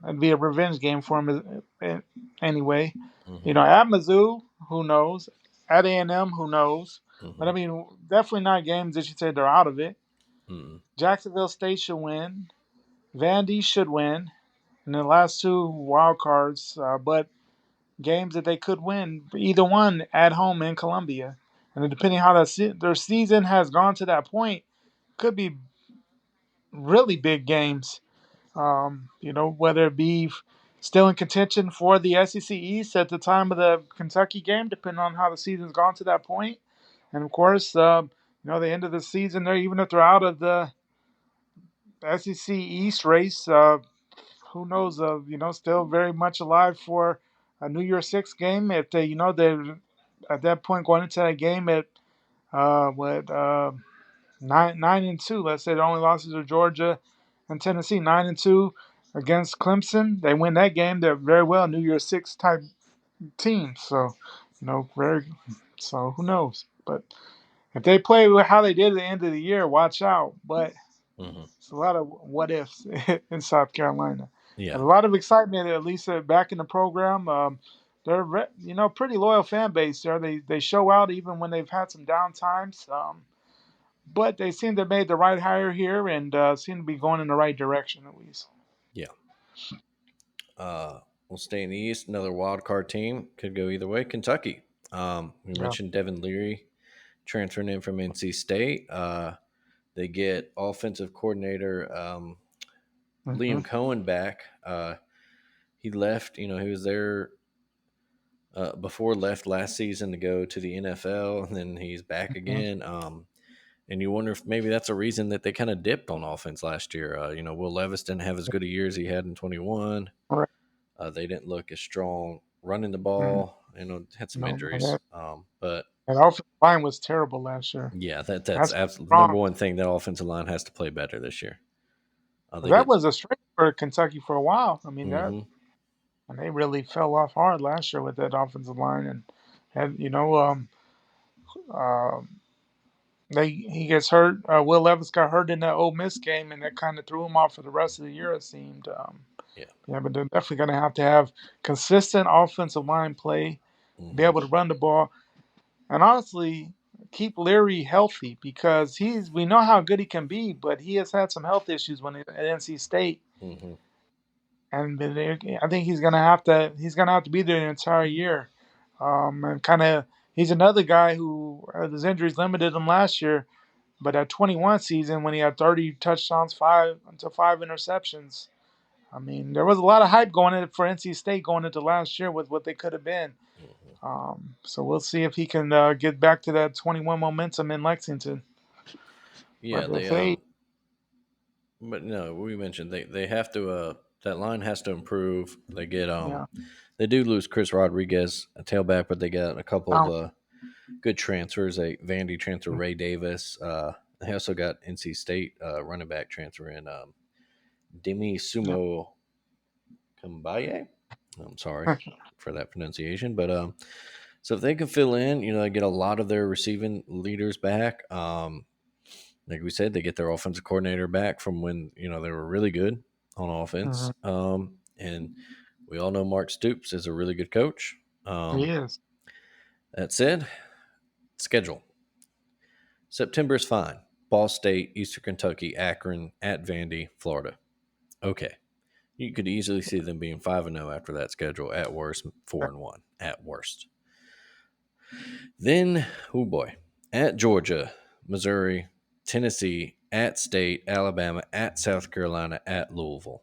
It'd be a revenge game for them anyway. hmm, At Mizzou, who knows? At A&M, who knows? But hmm, I mean, definitely not games that you say they're out of it. hmm, Jacksonville State should win. Vandy should win. And the last two wild cards, but games that they could win, either one at home in Columbia. And then depending how their season has gone to that point, could be really big games. Whether it be still in contention for the SEC East at the time of the Kentucky game, depending on how the season's gone to that point. And of course, the end of the season, there even if they're out of SEC East race. Who knows? Still very much alive for a New Year's Six game. If they're at that point going into that game at what 9-2. Let's say the only losses are Georgia and Tennessee. 9-2 against Clemson. They win that game. They're very well New Year's Six type team. So very. So who knows? But if they play with how they did at the end of the year, watch out. But Hmm. it's a lot of what ifs in South Carolina. Yeah, And a lot of excitement, at least back in the program. They're pretty loyal fan base there. They show out even when they've had some down times. But they seem to have made the right hire here and seem to be going in the right direction at least. yeah. We'll stay in the East. Another wild card team could go either way. Kentucky. We Yeah. mentioned Devin Leary transferring in from NC State. They get offensive coordinator Hmm. Liam Cohen back. He left. He was there before left last season to go to the NFL, and then he's back Hmm. again. And you wonder if maybe that's a reason that they kind of dipped on offense last year. Will Levis didn't have as good a year as he had in 21. Right. They didn't look as strong running the Hmm. ball. Had some No, man, injuries. But that offensive line was terrible last year. yeah, that's That's absolutely the wrong. number one thing. That offensive line has to play better this year. They That get. was a strength for Kentucky for a while. I mean that, Hmm. and they really fell off hard last year with that offensive line, and uh, he gets hurt. Will Levis got hurt in that Ole Miss game, and that kind of threw him off for the rest of the year. It seemed. Yeah. Yeah, but they're definitely going to have consistent offensive line play, be Hmm. able to run the ball, and honestly keep Leary healthy because we know how good he can be, but he has had some health issues when at NC State, Hmm. and I think he's gonna have to be there the entire year, and kind of he's another guy who his injuries limited him last year. But at 21 season, when he had 30 touchdowns, five interceptions, I mean, there was a lot of hype going in for NC State going into last year with what they could have been. Hmm. So we'll see if he can get back to that 21 momentum in Lexington. Yeah. But if They they, But no, we mentioned they have to. That line has to improve. They get. yeah, They do lose Chris Rodriguez, a tailback, but they got a couple of um, good transfers. Vandy transfer Ray Davis. They also got NC State running back transfer in Demi yeah, Sumo Kambaye. I'm sorry for that pronunciation, but so if they can fill in, they get a lot of their receiving leaders back. Like we said, they get their offensive coordinator back from when they were really good on offense. mhm, And we all know Mark Stoops is a really good coach. he Um, is. that said, schedule September is fine. Ball State, Eastern Kentucky, Akron, at Vandy, Florida. Okay, you could easily see them being 5-0 after that schedule. At worst, 4-1 at worst. Then, oh boy, at Georgia, Missouri, Tennessee, at State, Alabama, at South Carolina, at Louisville.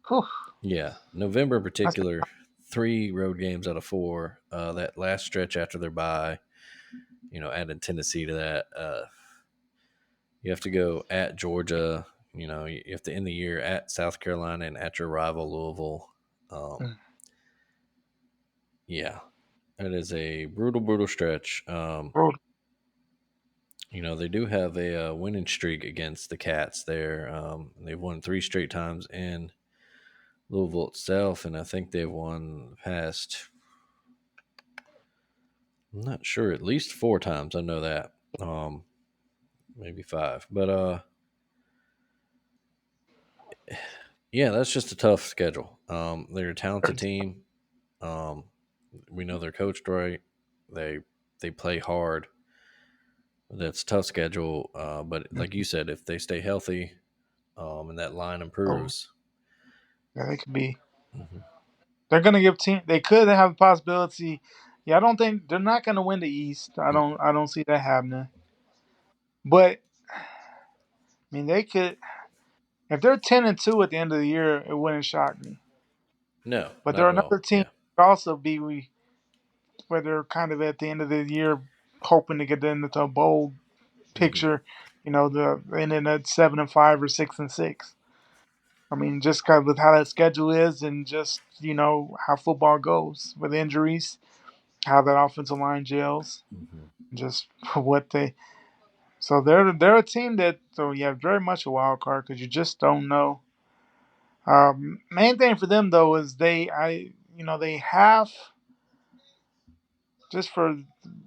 Whew, Yeah, November in that's particular, 3 road games out of 4. That last stretch after their bye, adding Tennessee to that. You have to go at Georgia. You have to end the year at South Carolina and at your rival Louisville. Um, mm, yeah, it is a brutal, brutal stretch. brutal. They do have a winning streak against the Cats there. They've won 3 straight times in Louisville itself, and I think they've won past. I'm not sure, at least 4 times. I know that. Maybe 5, but yeah, that's just a tough schedule. They're a talented team. Um, we know they're coached right. They they play hard. That's a tough schedule. But like you said, if they stay healthy, and that line Oh, improves. yeah, they could be. Mhm. They're gonna give team. They could have a possibility. Yeah, I don't think they're not gonna win the East. I Mm. don't. I don't see that happening. But I mean, they could. If they're 10-2 at the end of the year, it wouldn't shock me. No, But not they're at all. another team Yeah. that could also be where they're kind of at the end of the year hoping to get into a bowl Hmm. picture. the ending at 7-5 or 6-6. I mean, just kind of with how that schedule is, and just how football goes with injuries, how that offensive line gels, Hmm. just what they. So they're a team that, so yeah, very much a wild card because you just don't know. Main thing for them though is they have, just for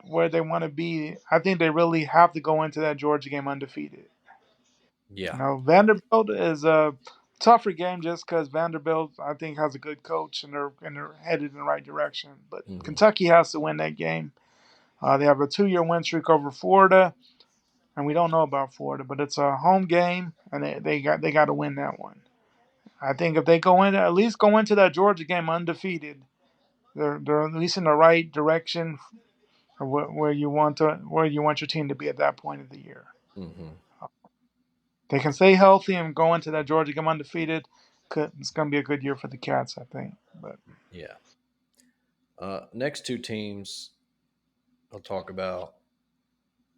where they want to be. I think they really have to go into that Georgia game undefeated. Yeah. Vanderbilt is a tougher game just because Vanderbilt, I think, has a good coach, and they're headed in the right direction. But Hmm. Kentucky has to win that game. They have a 2-year win streak over Florida, and we don't know about Florida, but it's a home game, and they got to win that one. I think if they at least go into that Georgia game undefeated, they're at least in the right direction of where you want your team to be at that point of the year. Hmm. They can stay healthy and go into that Georgia game undefeated. It's going to be a good year for the Cats, I think. But Yeah. Next two teams I'll talk about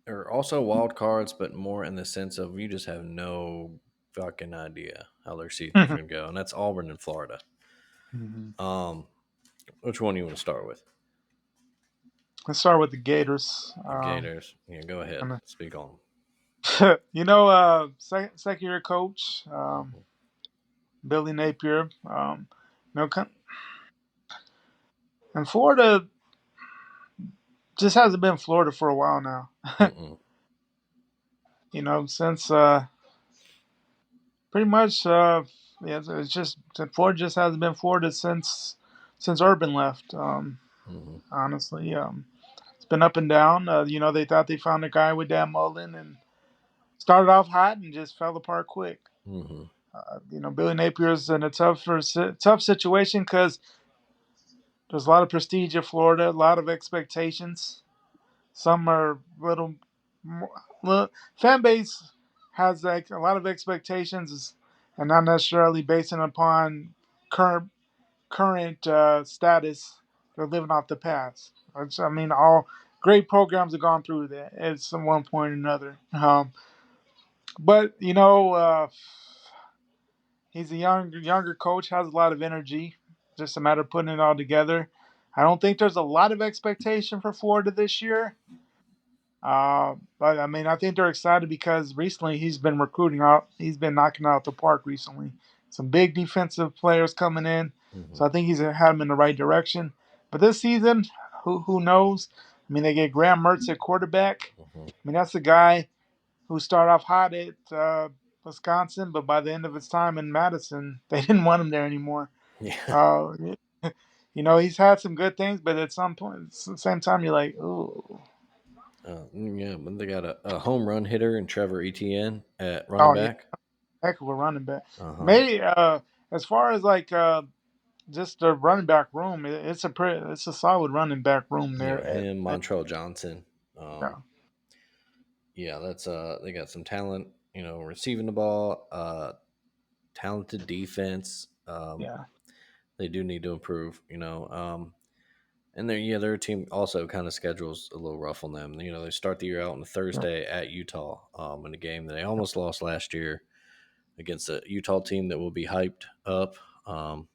are also wild cards, but more in the sense of you just have no fucking idea how their season's Mhm. going to go, and that's Auburn and Florida. Mhm. Um, which one do you want to start with? Let's start with the Gators. The Gators. Yeah, go ahead. And, Speak on second year coach, them. Billy Napier. You know, and Florida just hasn't been Florida for a while now. Mm-mm. Since pretty much, yeah, it's just Florida just hasn't been Florida since Urban left. Mm-hmm. Honestly, it's been up and down. They thought they found a guy with Dan Mullen and started off hot and just fell apart quick. Mm-hmm. Billy Napier's in a tough situation because there's a lot of prestige at Florida, a lot of expectations. Some are little, more, little fan base has like a lot of expectations, and not necessarily basing upon current current status. They're living off the past. I mean, all great programs have gone through that at some one point or another. But he's a younger coach, has a lot of energy. Just a matter of putting it all together. I don't think there's a lot of expectation for Florida this year. But I mean, I think they're excited because recently he's been recruiting out. He's been knocking out the park recently. Some big defensive players coming in, Mm-hmm. so I think he's had them in the right direction. But this season, who knows? I mean, they get Graham Mertz at quarterback. Mm-hmm. I mean, that's the guy who started off hot at Wisconsin, but by the end of his time in Madison, they didn't want him there anymore. Yeah. Uh, he's had some good things, but at some point, at the same time, you're like, ooh, Yeah, but they got a home run hitter and Trevor Etienne at running oh yeah, back. heck of a running back. Uh huh. Maybe as far as like just the running back room, it's a solid running back room Yeah, there him, at Montrell Johnson. yeah, Yeah, that's they got some talent. Receiving the ball. Talented defense. yeah, They do need to improve. And their team also kind of schedules a little rough on them. They start the year out on a yeah, Thursday at Utah, in a game that they almost lost last year against a Utah team that will be hyped up um,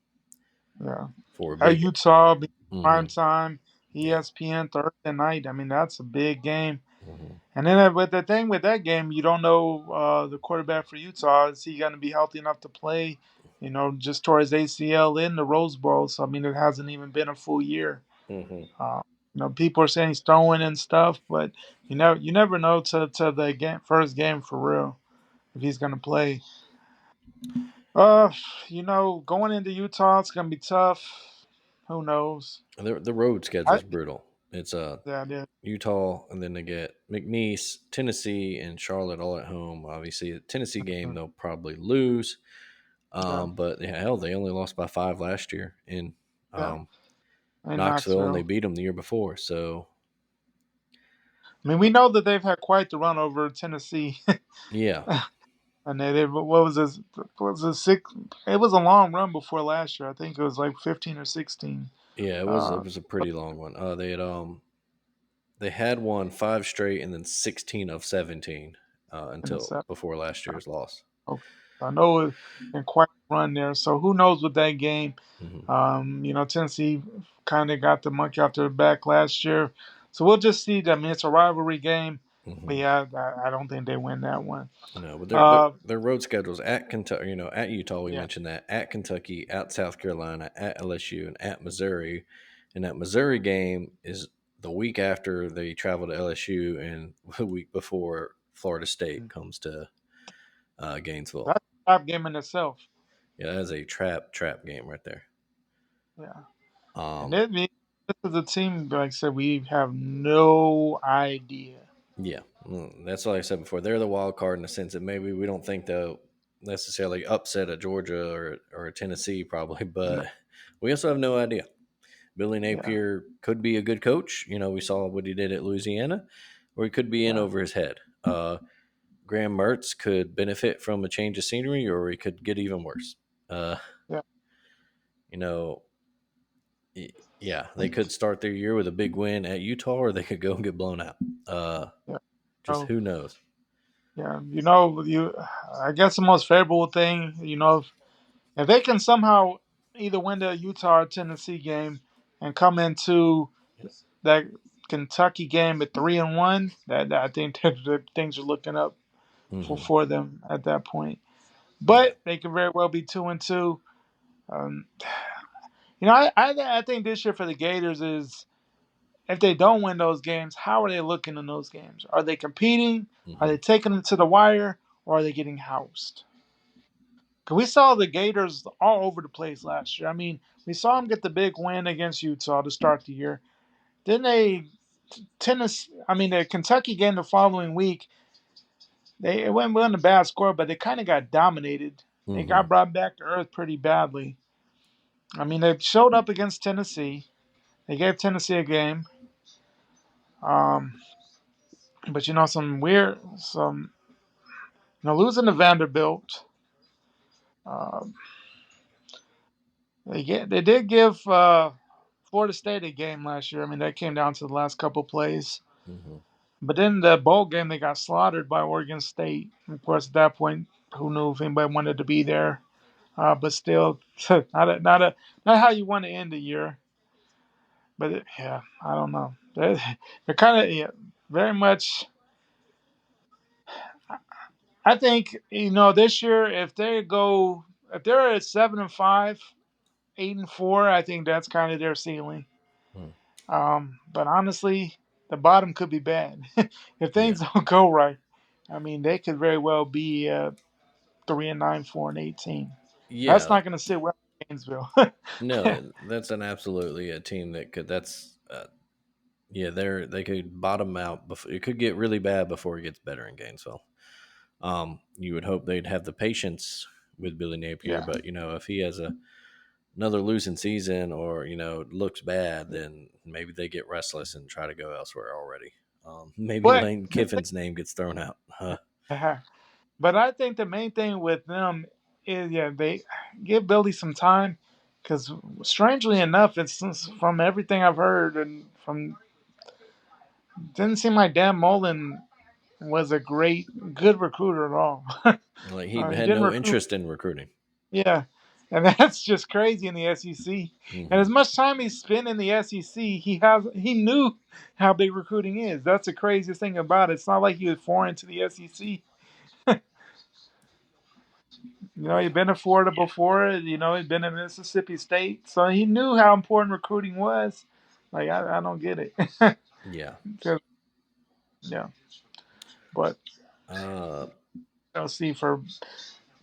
yeah. for a At big. Utah, Hmm. prime time, Yeah. ESPN Thursday night. I mean, that's a big game. Hmm. And then with the thing with that game, you don't know the quarterback for Utah, is he going to be healthy enough to play? Just tore his ACL in the Rose Bowl, so I mean, it hasn't even been a full year. Hmm. Uh, people are saying he's throwing and stuff, but you never know to the first game for real if he's going to play. Uh, going into Utah, it's going to be tough. Who knows? The road schedule I is brutal. It's Yeah, it is. Utah, and then they get McNeese, Tennessee, and Charlotte all at home. Obviously, the Tennessee game they'll probably lose. Yeah, But yeah, hell, they only lost by 5 last year in yeah, um, in Knoxville, and they Knoxville. beat them the year before. So I mean, we know that they've had quite the run over Tennessee. yeah, And what was this? Was it six? It was a long run before last year. I think it was like 15 or 16. yeah, it Uh, was a pretty long one. They had won 5 straight and then 16 of 17. in the until seven. before last year's loss. Okay. I know it can quite run there. So who knows with that game? Hmm. Tennessee kind of got the monkey off their back last year. So we'll just see. I mean, it's a rivalry game. But Hmm. yeah, I don't think they win that one. No, but Uh, their road schedules at Kentucky, at Utah. We yeah. mentioned that at Kentucky, at South Carolina, at LSU, and at Missouri. And that Missouri game is the week after they travel to LSU, and the week before Florida State comes to Gainesville. That's a top game in itself. Yeah, that is a trap game right there. Yeah. And Um, this is a team, like I said, we have no idea. yeah, that's like I said before. They're the wild card in the sense that maybe we don't think they'll necessarily upset a Georgia or a Tennessee, probably, No. but we also have no idea. Billy Yeah. Napier could be a good coach. We saw what he did at Louisiana, or he could be in Yeah. over his head. Graham Mertz could benefit from a change of scenery, or he could get even worse. Uh, Yeah. you know, yeah, they could start their year with a big win at Utah, or they could go and get blown out. Uh, Yeah. just So, who knows? yeah. I guess the most favorable thing, if they can somehow either win the Utah or Tennessee game and come into that Kentucky game at 3-1, that I think that things are looking up Hmm. for them at that point. Yeah. But they could very well be 2-2. Um, I think this year for the Gators is if they don't win those games, how are they looking in those games? Are they competing? Are Hmm. they taking them to the wire? Or are they getting housed? Because we saw the Gators all over the place last year. I mean, we saw them get the big win against Utah to start the year. Then the Kentucky game the following week, it wasn't a bad score, but they kind of got dominated. They Hmm. got brought back to earth pretty badly. I mean, they showed up against Tennessee. They gave Tennessee a game. Um, but losing to Vanderbilt. Um, they did give Florida State a game last year. I mean, that came down to the last couple plays. Hmm. But then the bowl game, they got slaughtered by Oregon State. Of course, at that point, who knew if anybody wanted to be there? But still, not how you want to end the year. But yeah, I don't know. They're kind of very much. I think this year if they're at 7-5, 8-4, I think that's kind of their ceiling. But honestly, the bottom could be bad if Yeah. things don't go right. I mean, they could very well be 3-9, 4-18. That's Yeah. not going to sit well in Gainesville. No, that's an absolutely a team that could. That's yeah. They could bottom out. Before, it could get really bad before it gets better in Gainesville. You would hope they'd have the patience with Billy Napier, Yeah, but if he has another losing season or looks bad, then maybe they get restless and try to go elsewhere already. Maybe but Lane Kiffin's name gets thrown out. but I think the main thing with them is they give Billy some time because strangely enough, it's from everything I've heard and from didn't seem like Dan Mullen was a good recruiter at all. Like he He had didn't no recruit. interest in recruiting. Yeah, and that's just crazy in the SEC. And Hmm. as much time he spent in the SEC, he knew how big recruiting is. That's the craziest thing about it. It's not like he was foreign to the SEC. Yeah, He'd been to Florida before. He'd been in Mississippi State, so he knew how important recruiting was. Like I don't get it. yeah. 'Cause, yeah, but Uh, I'll see for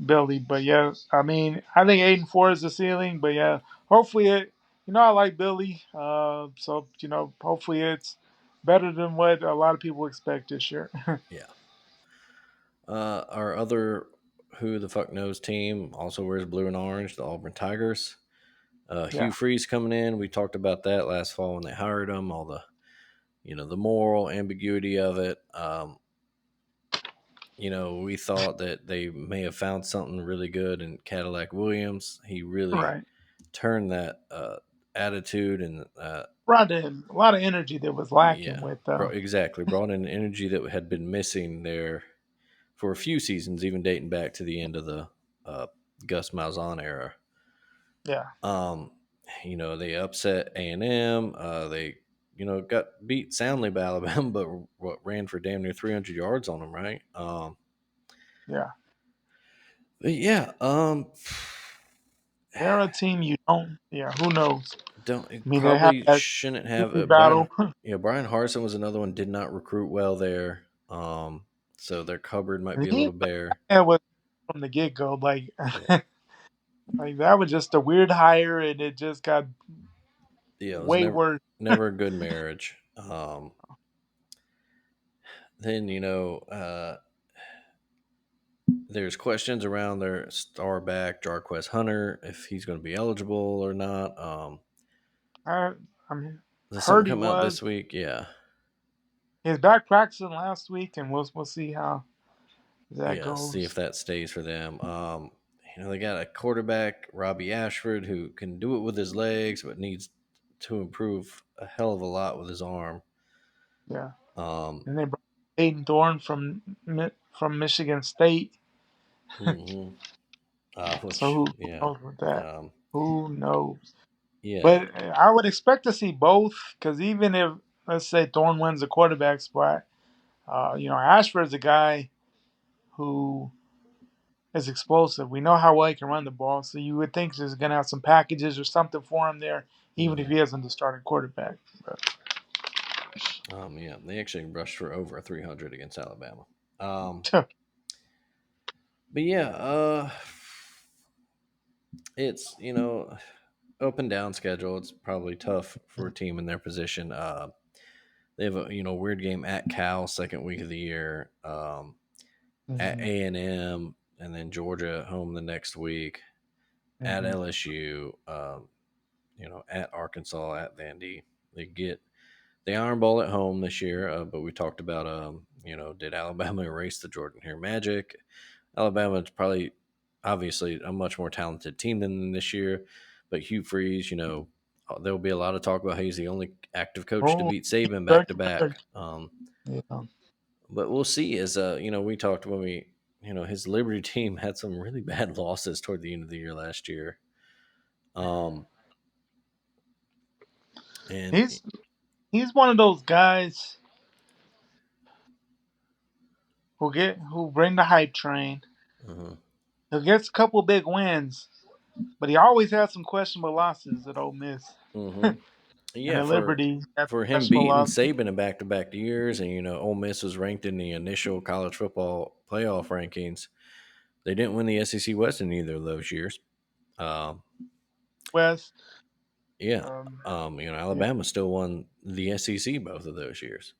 Billy. But yeah, I mean, I think 8-4 is the ceiling. But yeah, hopefully I like Billy. So hopefully it's better than what a lot of people expect this year. yeah. Our other who the fuck knows team also wears blue and orange, the Auburn Tigers. Hugh Yeah, Freeze coming in. We talked about that last fall when they hired him. All the the moral ambiguity of it. We thought that they may have found something really good in Cadillac Williams. He really right. turned that attitude and Brought in a lot of energy that was lacking yeah, with exactly brought in energy that had been missing there for a few seasons, even dating back to the end of the uh, Gus Malzahn era. Yeah, Um, they upset A&M. They got beat soundly by Alabama, but what ran for damn near 300 yards on them, right? yeah. But yeah, They're a team you don't. Yeah, who knows? don't I mean, they have probably that shouldn't have QB Brian. battle. Brian Harson was another one. Did not recruit well there. So their cupboard might And be a he little bare. was from the get go. Like, Yeah, like that was just a weird hire, and it just got yeah, it was way never worse. never a good marriage. Then there's questions around their star back Jarquez Hunter if he's going to be eligible or not. I, I mean, Does something heard he come out was. this week? Yeah, He's back practicing last week, and we'll see how that yeah. See goes. if that stays for them. They got a quarterback Robbie Ashford who can do it with his legs, but needs to improve a hell of a lot with his arm. Yeah, Um, and they brought Hayden Thorne from Michigan State. mhm. So Which who yeah, knows with that? um, Who knows? yeah. But I would expect to see both because even if let's say Thorne wins the quarterback spot, Ashford's a guy who is explosive. We know how well he can run the ball, so you would think there's going to have some packages or something for him there, even if Mhm. he isn't the starting quarterback. Yeah, they actually rushed for over 300 against Alabama. Um, But but yeah, it's up and down schedule. It's probably tough for a team in their position. They have a weird game at Cal second week of the year, at hmm A&M, and then Georgia at home the next week, at hmm LSU, at Arkansas, at Vandy. They get the Iron Bowl at home this year, but we talked about did Alabama erase the Jordan Hare magic? Alabama is probably obviously a much more talented team than them this year, but Hugh Freeze, there will be a lot of talk about how he's the only active coach to oh, beat Saban back to yeah, back. But we'll see. As we talked when we, his Liberty team had some really bad losses toward the end of the year last year. Um, and he's he's one of those guys who bring the hype train. uh He gets a couple big wins, but he always has some questionable losses at Ole Miss hmm and yeah, at for Liberty. Had for him questionable beating losses. Saban in back to back years, and Ole Miss was ranked in the initial college football playoff rankings. They didn't win the SEC West in either of those years. Um, West, yeah, um, yeah, Alabama still won the SEC both of those years.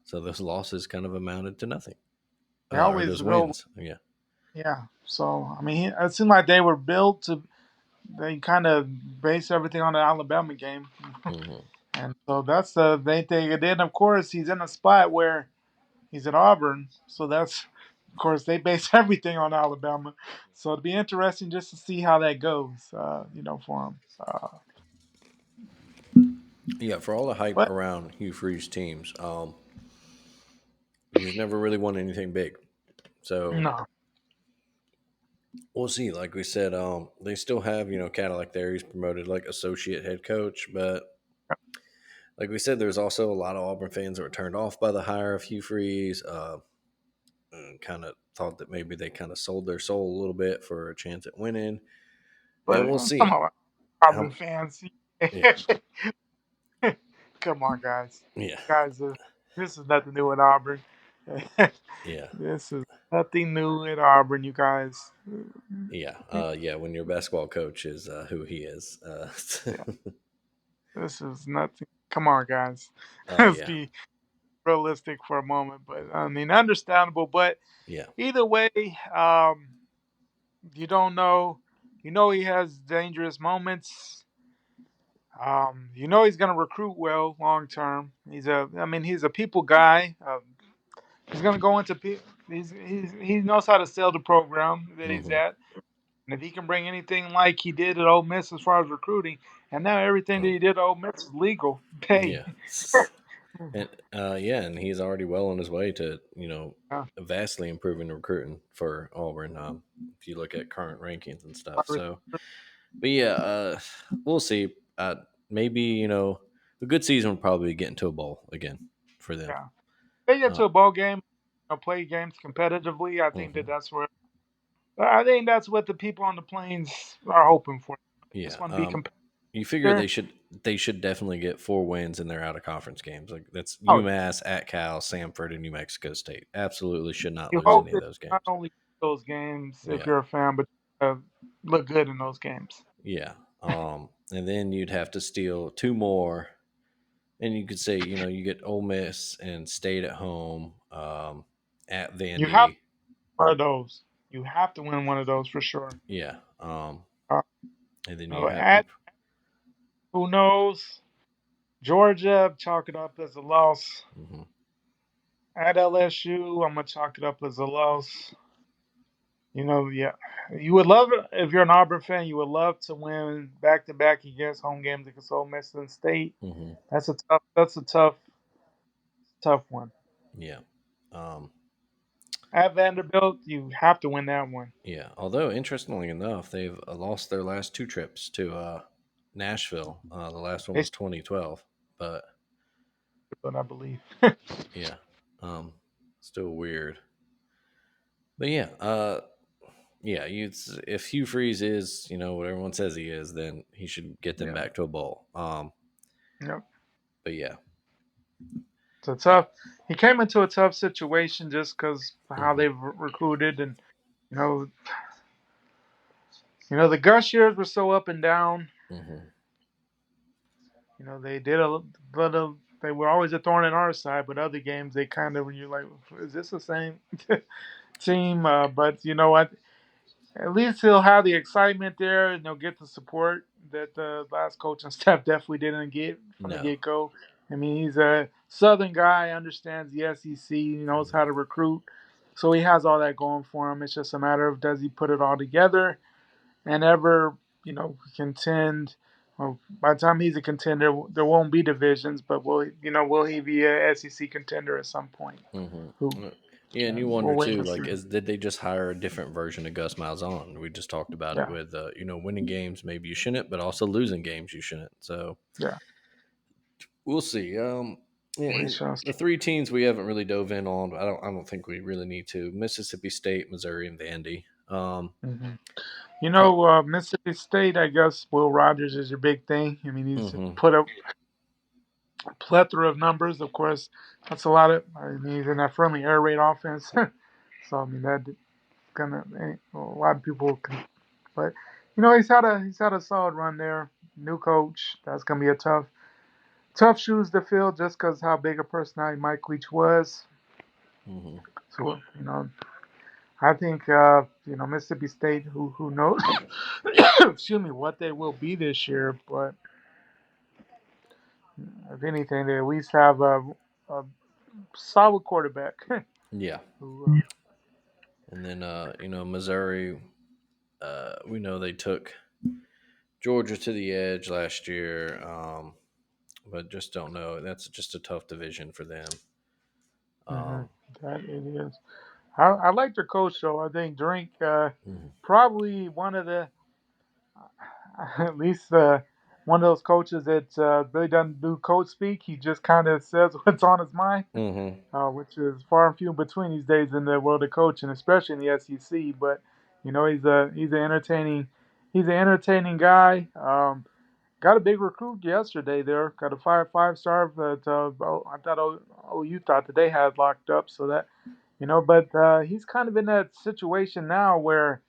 So those losses kind of amounted to nothing, they or always those go. wins. Yeah. Yeah, so I mean, it seemed like they were built to. They kind of base everything on the Alabama game, hmm and so that's the main thing. And then, of course, he's in a spot where he's at Auburn, so that's, of course, they base everything on Alabama. So it'd be interesting just to see how that goes, for him. Yeah, for all the hype But around Hugh Freeze teams, he's never really won anything big. So no, we'll see. Like we said, they still have Cadillac there. He's promoted like associate head coach, but like we said, there's also a lot of Auburn fans that were turned off by the hire of Hugh Freeze. Kind of thought that maybe they kind of sold their soul a little bit for a chance at winning, and but we'll come see. on, Auburn How, fans, yeah, come on, guys, yeah, guys, this is nothing new at Auburn. yeah, This is nothing new at Auburn, you guys. yeah, yeah. When your basketball coach is who he is, Yeah, this is nothing. Come on, guys. Let's yeah, be realistic for a moment. But I mean, understandable. But yeah, either way, you don't know. You know he has dangerous moments. You know he's going to recruit well long term. I mean, he's a people guy. He's going to go into people. He knows how to sell the program that he's hmm at. And if he can bring anything like he did at Ole Miss as far as recruiting, and now everything that he did at Ole Miss is legal. Hey, yeah. And yeah, and he's already well on his way to Yeah. vastly improving recruiting for Auburn. If you look at current rankings and stuff. So, but yeah, we'll see. Maybe a good season will probably get into a bowl again for them. Yeah. They get Uh, to a ball game, play games competitively. I think mhm. that's where I think that's what the people on the plains are hoping for. They Yeah. just want to be You figure competitive. they should definitely get 4 wins in their out of conference games. Like that's Oh, yeah. UMass at Cal, Samford, and New Mexico State. Absolutely should not You lose hope any of that those not games. only those games if Yeah. you're a fan, but look good in those games. Yeah. And then you'd have to steal 2 more, and you could say you get Ole Miss and State at home, at You have Vandy. one of those. You have to win one of those for sure. Yeah. Uh, And then you no, have you. at who knows? Georgia, chalk it up as a loss. Mhm. At LSU, I'm gonna chalk it up as a loss. Yeah, you would love it if you're an Auburn fan. You would love to win back to back against home games against Ole Miss and State. Mhm. That's a tough one. Yeah. Um, At Vanderbilt, you have to win that one. yeah. Although interestingly enough, they've lost their last 2 trips to Nashville. The last one They was 2012, but should, I believe. yeah, um, still weird. But yeah, yeah. If Hugh Freeze is what everyone says he is, then he should get them Yeah, back to a bowl. yep. But yeah. It's a Uh, tough. He came into a tough situation just because how mhm, they've recruited, and you know, the Gus years were so up and down. mhm, They did but they were always a thorn in our side. But other games, they kind of you're like, is this the same team? But you know what? At least he'll have the excitement there, and they'll get the support that the last coaching staff definitely didn't get from the no. get go. I mean, he's a Southern guy, understands the SEC, he knows how Mhm, to recruit, so he has all that going for him. It's just a matter of does he put it all together and ever, contend. Well, by the time he's a contender, there won't be divisions, but will he be a SEC contender at some point? mhm. Who Yeah, and you we'll wonder wait too, and see. like, did they just hire a different version of Gus Malzahn? We just talked about it Yeah, with, winning games maybe you shouldn't, but also losing games you shouldn't. So yeah, we'll see. Yeah, we and shall see. the 3 teams we haven't really dove in on. I don't think we really need to. Mississippi State, Missouri, and Vandy. Mhm. Pro- Mississippi State, I guess Will Rogers is your big thing. I mean, he's mhm, put up a plethora of numbers. Of course, that's a lot of. I mean, he's in that friendly air raid offense, so I mean that's gonna a lot of people can. But he's had a solid run there. New coach, that's gonna be a tough shoes to fill just because how big a personality Mike Leach was. mhm. So I think Mississippi State, who knows, excuse me, what they will be this year, but if anything, they at least have a solid quarterback. Yeah, who, and then Missouri. We know they took Georgia to the edge last year, but just don't know. That's just a tough division for them. mhm, Um, that it is. I like their coach though. I think Drink mhm, probably one of the at least one of those coaches that really doesn't do coach speak. He just kind of says what's on his mind, mhm, which is far and few in between these days in the world of coaching, especially in the SEC. But he's an entertaining guy. Got a big recruit yesterday there. Got a five star that I thought you thought that they had locked up. So that but he's kind of in that situation now where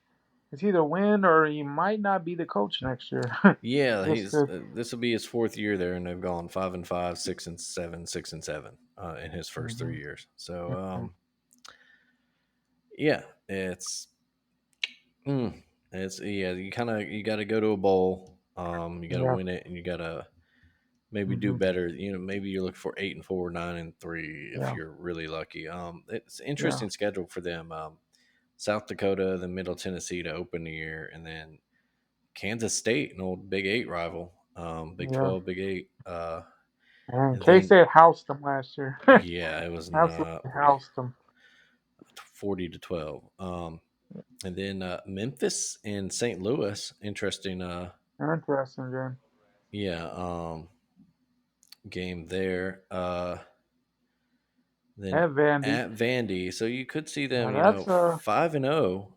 it's either win or he might not be the coach next year. Yeah, Just he's this will be his 4th year there, and they've gone 5-5, 6-7, 6-7 in his first hmm 3 years. So yeah, mm, it's yeah. You got to go to a bowl. You got to yeah. win it, and you got to maybe do hmm better. Maybe you're looking for 8-4, 9-3 if yeah. you're really lucky. It's an Yeah. interesting schedule for them. South Dakota, then Middle Tennessee to open the year, and then Kansas State, an old Big 8 rival. Big Yeah. 12, Big 8. And And K then State housed them last year. yeah, it was not Absolutely pretty. housed them. 40-12. And then Memphis and St. Louis, interesting. Interesting game. Yeah, game there. Then At Vandy. at Vandy, so you could see them, Now that's 5-0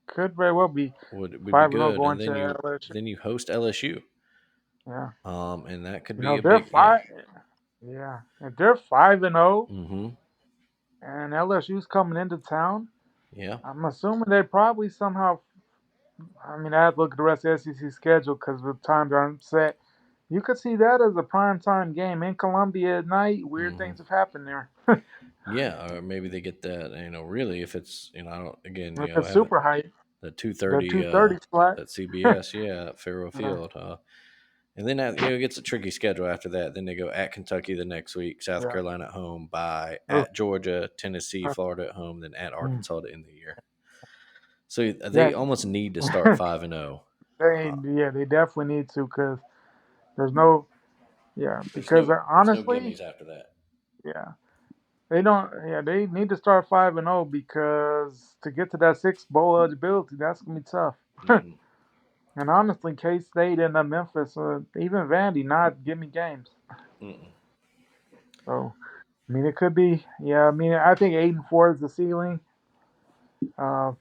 could very well be would be 5-0 good, going and to LSU. then you host LSU, Yeah. and that could You be know, a they're big yeah. five. Yeah. If they're 5-0 Mm-hmm. and LSU's coming into town, Yeah. I'm assuming they probably somehow. I mean, I have to look at the rest of the SEC schedule because the times aren't set. You could see that as a prime time game in Columbia at night. Weird Mm-hmm. things have happened there. Yeah, or maybe they get that. Really, if it's I don't again, If it's have super hype, the two the thirty 2:30 slot. at CBS, yeah, at Fairwell Yeah. Field. And then it gets a tricky schedule after that. Then they go at Kentucky the next week, South Yeah. Carolina at home, by Ugh. at Georgia, Tennessee, Florida at home, then at Mm. Arkansas to end the year. So Yeah. they almost need to start 5-0. They definitely need to because there's no, yeah, because There's no honestly, gimmies after that. yeah, they don't, yeah, they need to start 5-0 because to get to that sixth bowl eligibility, that's gonna be tough. Hmm. And honestly, K State and Memphis, even Vandy, not give me games. Mm-mm. So I mean, it could be, yeah. I mean, I think 8-4 is the ceiling. Uh,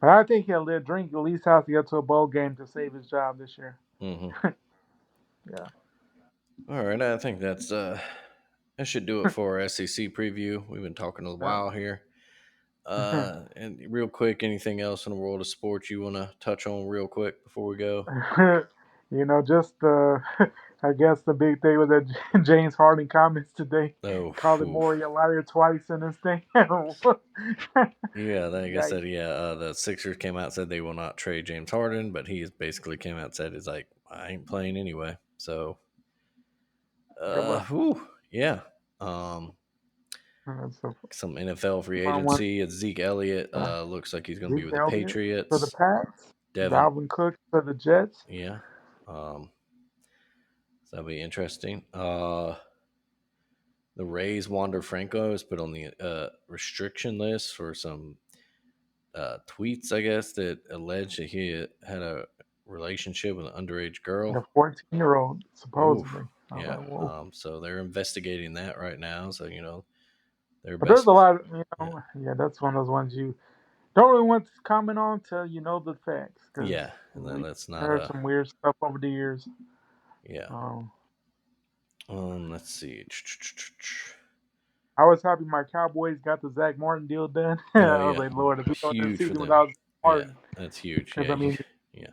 but I think he'll drink at least has to get to a bowl game to save his job this year. Hmm. Yeah. All right, I think that should do it for our SEC preview. We've been talking a Yeah. while here. And real quick, anything else in the world of sports you want to touch on real quick before we go? Just I guess the big thing was that James Harden comments today Oh, called him phew. Maury a liar twice in this thing. Yeah, like I Yikes. said, yeah, the Sixers came out and said they will not trade James Harden, but he has basically came out and said he's like, I ain't playing anyway. So, Yeah, well, whew, yeah. Um, that's a some NFL free fun one. agency. Zeke Elliott Uh, looks like he's going to be Zeke with the Elliott for the Patriots. Pats. Devin, Dalvin Cook for the Jets. yeah. Um, so that'll be interesting. The Rays, Wander Franco is put on the restriction list for some tweets, I guess, that allege that he had a relationship with an underage The girl. 14-year-old, Oof, supposedly. I was yeah. like, whoa. So they're investigating that right now. So their But there's best, a lot, yeah, yeah, that's one of those ones you don't really want to comment on till you know the facts, because yeah. And then we that's not heard a some weird stuff over the years. yeah. Um, Let's see. I was happy my Cowboys got the Zach Martin deal done. Oh I was yeah, like, Lord, if we go this huge for season them. without Yeah, Martin, that's huge. because I mean, Yeah,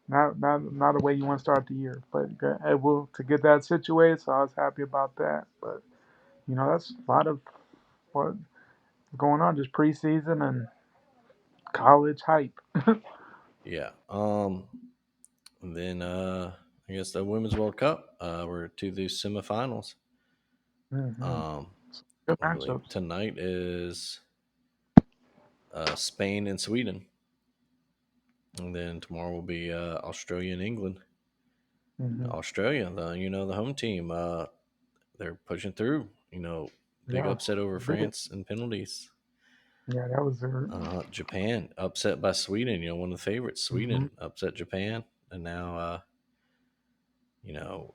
not a way you want to start the year, but able to get that situated, so I was happy about that. But that's a lot of what going on, just preseason and college hype. yeah. And then I guess the Women's World Cup. We're to the semifinals. Hmm. Um, Good I believe matchups. tonight is Spain and Sweden, and then tomorrow will be Australia and England. Hmm. Australia, the home team, they're pushing through. Big Yeah, upset over did it. France and penalties. Yeah, that was Japan upset by Sweden. One of the favorites. hmm Sweden upset Japan, and now you know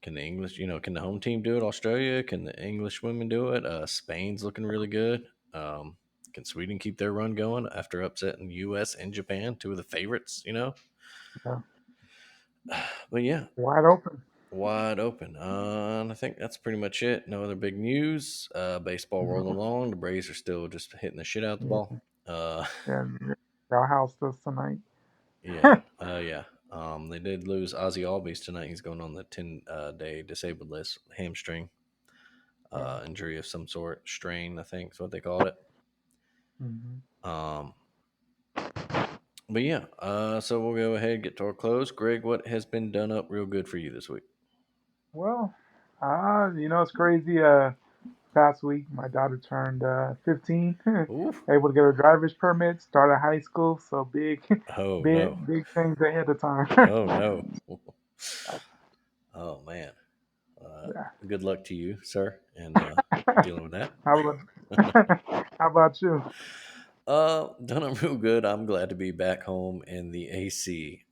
can the English, can the home team do it? Australia, can the English women do it? Spain's looking really good. Can Sweden keep their run going after upsetting the U.S. and Japan, two of the favorites? yeah, But yeah, wide open. wide open. And I think that's pretty much it. No other big news. Baseball rolling No, along. The Braves are still just hitting the shit out the yeah, ball. Uh, yeah, y'all house us tonight. yeah, yeah. They did lose Ozzy Albies tonight. He's going on the 10-day disabled list, hamstring Yeah. injury of some sort, strain, I think is what they called it. Hmm. Um, but yeah, so we'll go ahead and get to our close. Greg, what has been done up real good for you this week? Well, it's crazy. Past week, my daughter turned 15, Ooh, able to get her driver's permit, started high school. So big, oh no, big things ahead of time. oh no. Oh man. Yeah. Good luck to you, sir, and dealing with that. How about how about you? Done I'm real good. I'm glad to be back home in the AC.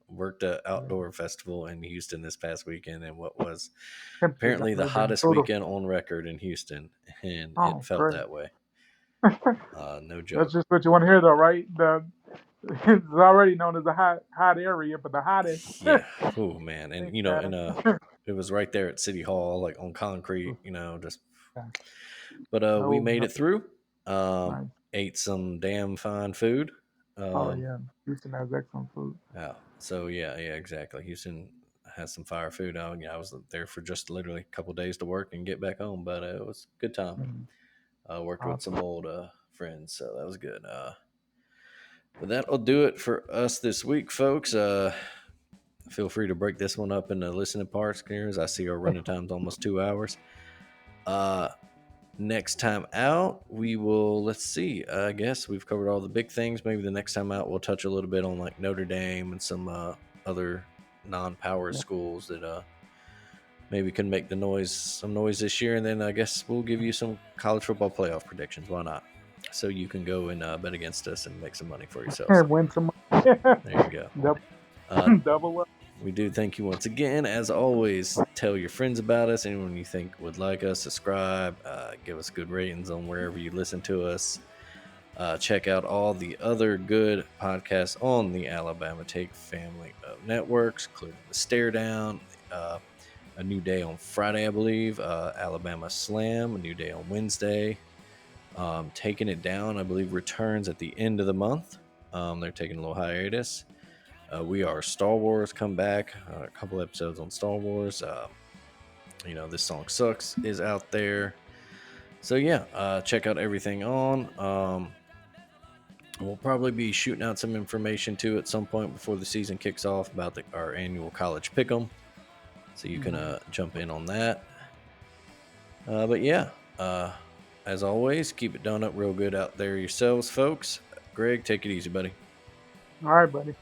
Worked a Yeah. outdoor festival in Houston this past weekend, and what was Temperatures apparently the definitely been hottest brutal. weekend on record in Houston, and it Oh, felt great. that way. No That's joke. just what you want to hear, though, right? It's already known as a hot area, but the hottest. Yeah. Oh man, and Ain't in a bad. it was right there at City Hall, like on concrete. Just. Yeah. But we No, made no, it through. Um, nice. Ate some damn fine food. Oh Um, yeah, Houston has excellent food. yeah. So yeah, exactly. Houston has some fire food. I was there for just literally a couple days to work and get back home, but it was a good time. Mm, Worked with some awesome. old friends, so that was good. But that'll do it for us this week, folks. Feel free to break this one up into listening parts, as I see our running time's almost 2 hours. Uh, Next time out, we will, let's see, I guess we've covered all the big things. Maybe the next time out, we'll touch a little bit on like Notre Dame and some other non-power Yeah. schools that maybe can make some noise this year. And then I guess we'll give you some college football playoff predictions. Why not? So you can go and bet against us and make some money for yourselves. And win some. There you go. double, Uh, double up. we do thank you once again. As always, tell your friends about us. Anyone you think would like us, subscribe, give us good ratings on wherever you listen to us. Check out all the other good podcasts on the Alabama Take family of networks, including the Stare Down, A New Day on Friday, I believe, Alabama Slam, A New Day on Wednesday. Taking It Down, I believe, returns at the end of the month. They're taking a little hiatus. We Are Star Wars come back, a couple episodes on Star Wars. This Song Sucks is out there. So yeah, check out everything on. We'll probably be shooting out some information too at some point before the season kicks off about our annual college pick'em, so you can Nice. jump in on that. But yeah, as always, keep it done up real good out there yourselves, folks. Greg, take it easy, buddy. All right, buddy.